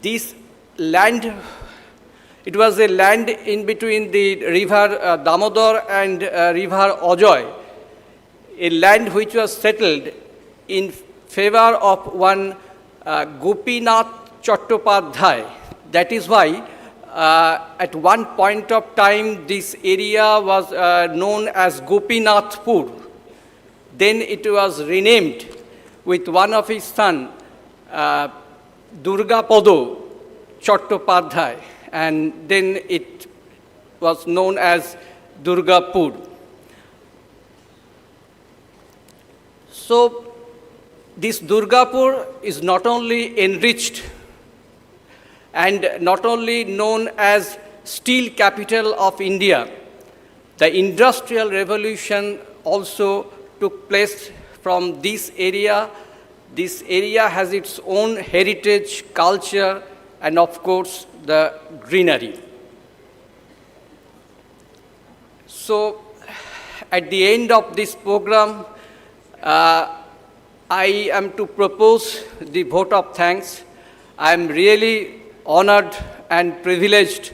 this land, it was a land in between the river Damodar and river AJOY, a land which was settled in favor of one Gopinath Chattopadhyay. That is why at one point of time this area was known as Gopinathpur. Then it was renamed with one of his sons, Durgapur Chattopadhyay, and then it was known as Durgapur. So this Durgapur is not only enriched and not only known as steel capital of India, the Industrial Revolution also took place from this area. This area has its own heritage, culture, and of course, the greenery. So, at the end of this program, I am to propose the vote of thanks. I am really honored and privileged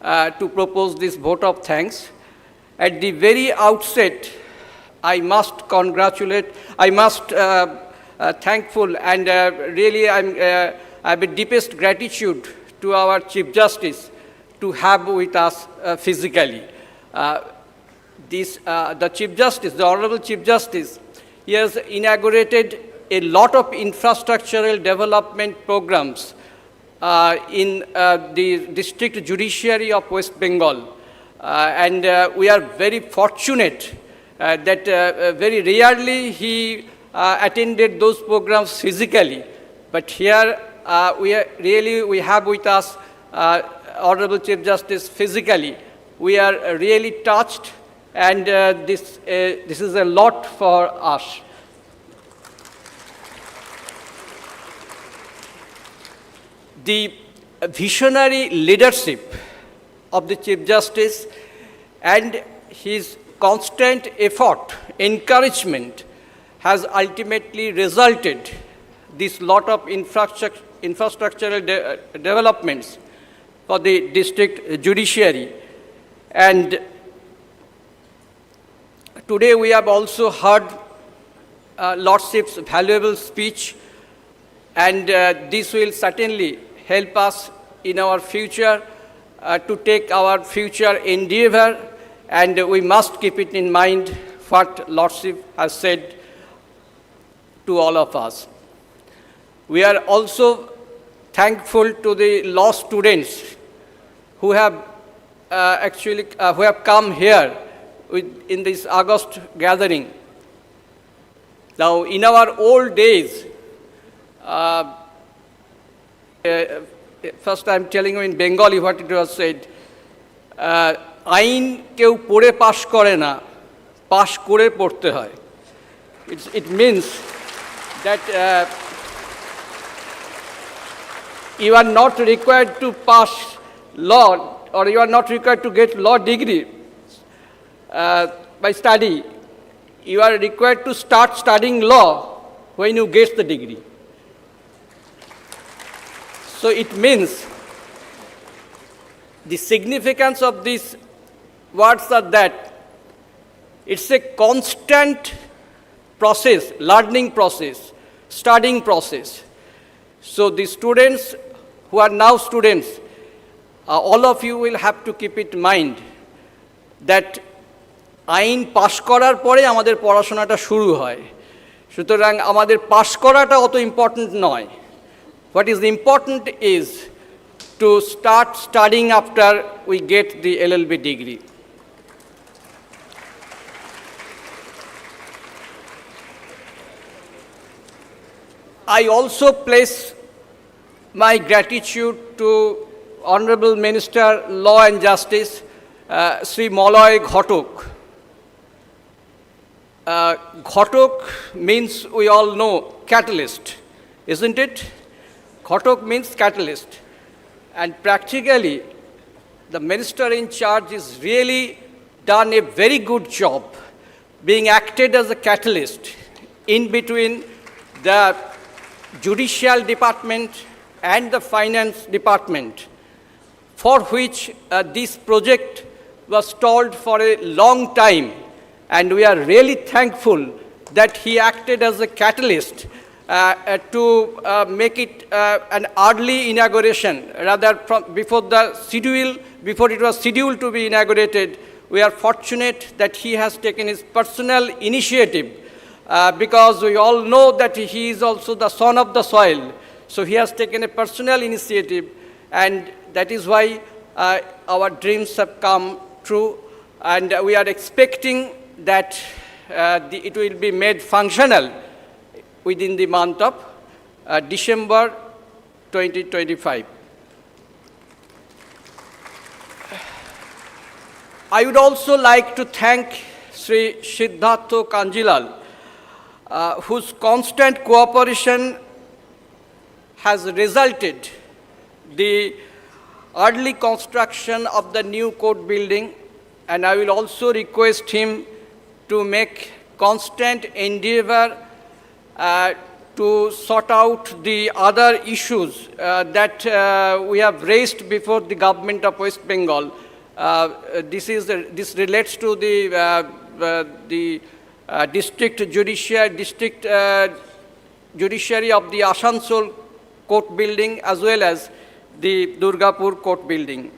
to propose this vote of thanks. At the very outset, I must congratulate, I must thankful and really I have the deepest gratitude to our Chief Justice to have with us physically. The Chief Justice, the Honorable Chief Justice, he has inaugurated a lot of infrastructural development programs in the District Judiciary of West Bengal. And we are very fortunate that very rarely he attended those programs physically. But here we have with us Honorable Chief Justice physically. We are really touched, and this is a lot for us. The visionary leadership of the Chief Justice and his constant effort, encouragement, has ultimately resulted this lot of infrastructural developments for the district judiciary. And today we have also heard Lordship's valuable speech, and this will certainly help us in our future to take our future endeavor, and we must keep it in mind what Lordship has said to all of us. We are also thankful to the law students who have who have come here in this August gathering. Now, in our old days, first I am telling you in Bengali what it was said. Ain keu pore pass kore na, pass kore porte hoy. It means that you are not required to pass law, or you are not required to get law degree by study. You are required to start studying law when you get the degree. So it means the significance of these words are that it's a constant process, learning process, studying process. So the students who are now students, all of you will have to keep it in mind that আইন পাশ করার পরে আমাদের পড়াশোনাটা শুরু হয়। সুতরাং আমাদের পাশ করাটা অত ইম্পর্ট্যান্ট নয়, What is important is to start studying after we get the LLB degree. I also place my gratitude to Honorable Minister, Law and Justice, Sri MOLOY GHATAK. GHATAK means, we all know, catalyst, isn't it? GHATAK means catalyst. And practically, the minister in charge is really done a very good job being acted as a catalyst in between the Judicial Department and the Finance Department, for which this project was stalled for a long time. And we are really thankful that he acted as a catalyst to make it an early inauguration, rather before it was scheduled to be inaugurated. We are fortunate that he has taken his personal initiative, because we all know that he is also the son of the soil. So he has taken a personal initiative, and that is why our dreams have come true, and we are expecting that it will be made functional within the month of December 2025. I would also like to thank Sri Siddhartha Kanjilal, whose constant cooperation has resulted the early construction of the new court building, and I will also request him to make constant endeavor to sort out the other issues that we have raised before the government of West Bengal. This relates to the district judiciary of the Asansol court building, as well as the Durgapur court building.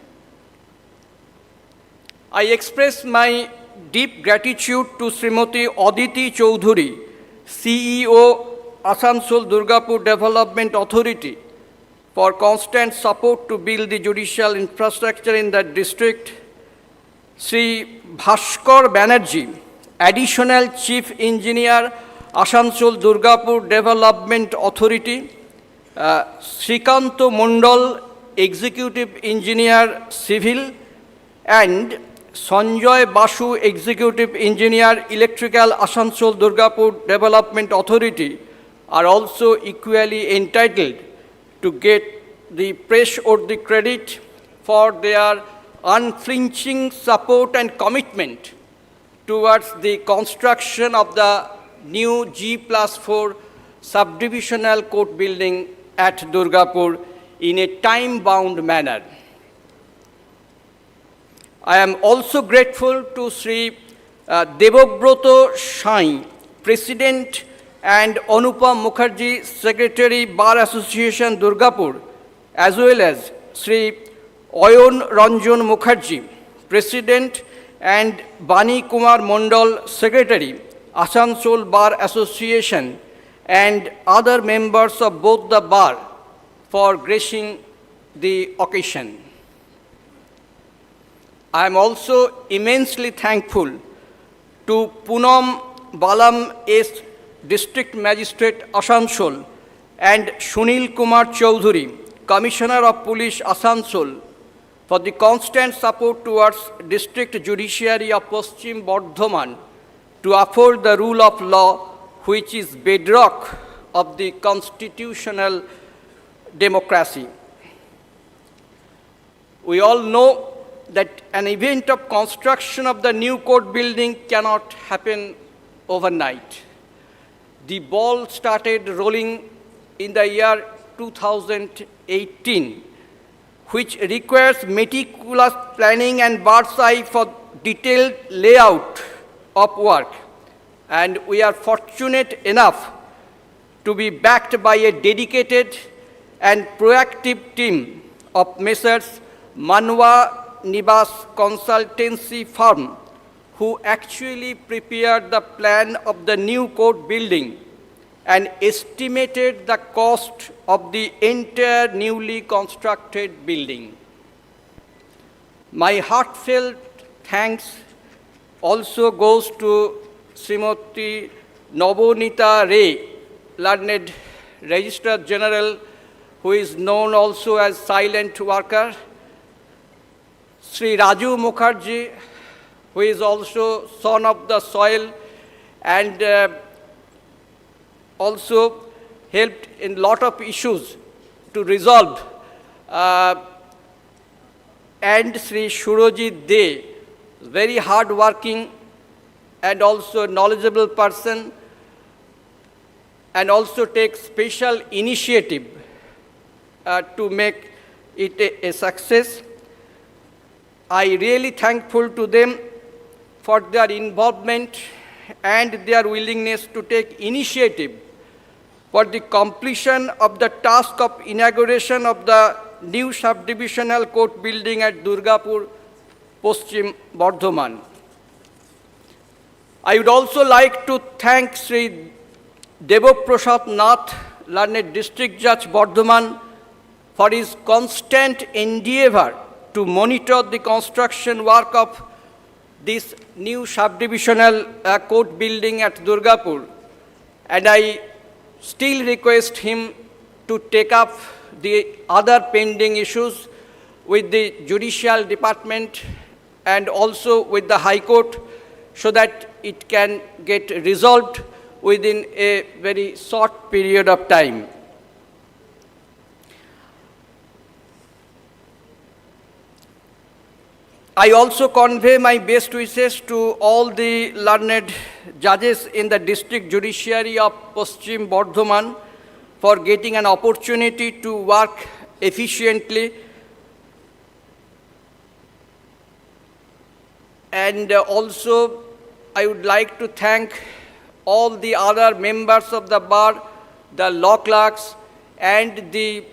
I express my deep gratitude to Srimati Aditi Choudhury, CEO, Asansol Durgapur Development Authority, for constant support to build the judicial infrastructure in that district. Sri Bhaskar Banerjee, Additional Chief Engineer, Asansol Durgapur Development Authority, Srikanto Mondal, Executive Engineer, Civil, and Sanjoy Basu, Executive Engineer, Electrical, Asansol Durgapur Development Authority, are also equally entitled to get the praise or the credit for their unflinching support and commitment towards the construction of the new G+4 Sub-Divisional court building at Durgapur in a time-bound manner. I am also grateful to Sri Devobroto Shai, President, and Anupam Mukherjee, Secretary, Bar Association, Durgapur, as well as Sri Ayon Ranjan Mukherjee, President, and Bani Kumar Mondal, Secretary, Asansol Bar Association, and other members of both the bar for gracing the occasion. I am also immensely thankful to Poonam Balam S, District Magistrate, Asansol, and Sunil Kumar Choudhury, Commissioner of Police, Asansol, for the constant support towards District Judiciary of Paschim Bardhaman to uphold the rule of law, which is bedrock of the constitutional democracy. We all know that an event of construction of the new court building cannot happen overnight. The ball started rolling in the year 2018, which requires meticulous planning and bird's eye for detailed layout of work. And we are fortunate enough to be backed by a dedicated and proactive team of Messrs. Manwa Nibas consultancy firm, who actually prepared the plan of the new court building and estimated the cost of the entire newly constructed building. My heartfelt thanks also goes to Srimati Nobonita Ray, learned Registrar General, who is known also as silent worker, Sri Raju Mukherjee, who is also son of the soil and also helped in lot of issues to resolve, and Sri Shurojit De, very hard-working and also knowledgeable person, and also takes special initiative to make it a success. I really thankful to them for their involvement and their willingness to take initiative for the completion of the task of inauguration of the new sub-divisional court building at Durgapur, Paschim, Bardhaman. I would also like to thank Sri Devoprasad Nath, learned District Judge Bardhaman, for his constant endeavor to monitor the construction work of this new sub-divisional court building at Durgapur. And I still request him to take up the other pending issues with the Judicial Department and also with the High Court so that it can get resolved within a very short period of time. I also convey my best wishes to all the learned judges in the District Judiciary of Paschim Bardhaman for getting an opportunity to work efficiently, and also I would like to thank all the other members of the bar, the law clerks, and the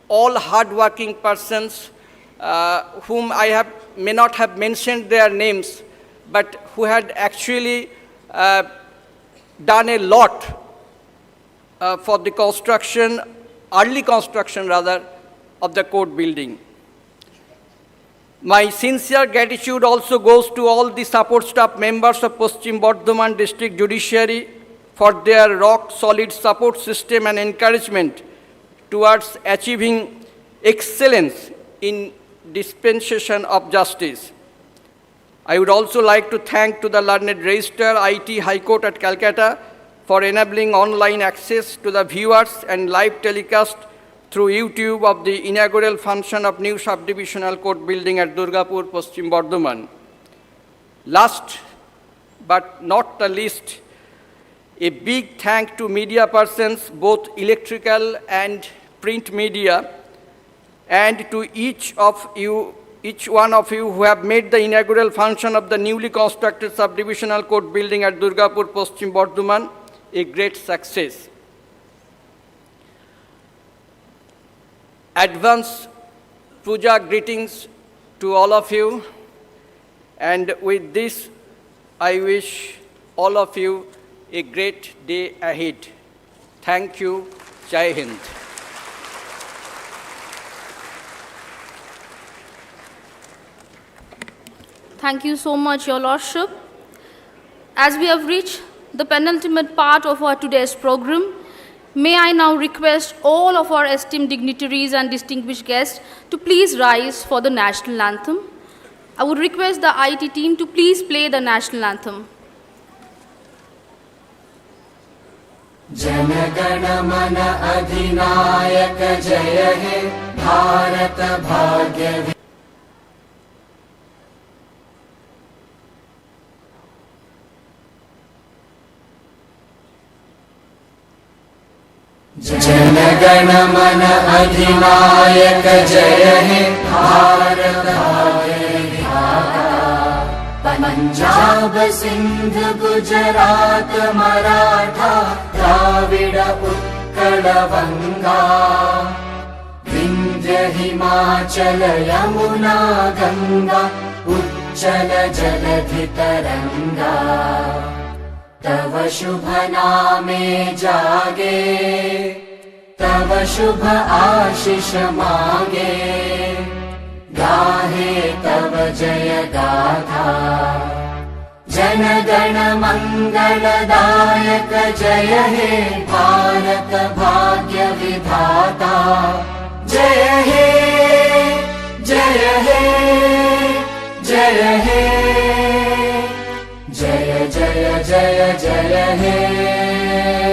all hard-working persons whom I may not have mentioned their names, but who had actually done a lot for the construction, early construction rather, of the court building. My sincere gratitude also goes to all the support staff members of Paschim Bardhaman District Judiciary for their rock-solid support system and encouragement towards achieving excellence in dispensation of justice. I would also like to thank to the learned Registrar, IT High Court at Calcutta for enabling online access to the viewers and live telecast through YouTube of the inaugural function of new sub-divisional court building at Durgapur, Paschim Bardhaman. Last but not the least, a big thank to media persons, both electrical and print media, and to each one of you who have made the inaugural function of the newly constructed sub-divisional court building at Durgapur, Paschim Bardhaman a great success. Advance puja greetings to all of you, and with this I wish all of you a great day ahead. Thank you. Jai Hind. Thank you so much, Your Lordship. As we have reached the penultimate part of our today's program, may I now request all of our esteemed dignitaries and distinguished guests to please rise for the national anthem. I would request the IT team to please play the national anthem. Janagana mana adhinayaka jaya he Bharata bhagya. Janagana mana adhinayaka jaya he Bharata bhagya vihata. Punjab Sindh Gujarat Maratha Dravida Utkala Vanga Vindhya Himachala Yamuna Ganga Uchchala Jaladhi Taranga तव शुभ नामे जागे, तव शुभ आशीष मागे, गाहे तव जय गाथा। जन गण मंगलदायक जय हे भारत भाग्य विधाता। जय हे जय हे जय हे, जय जय जय जय हे।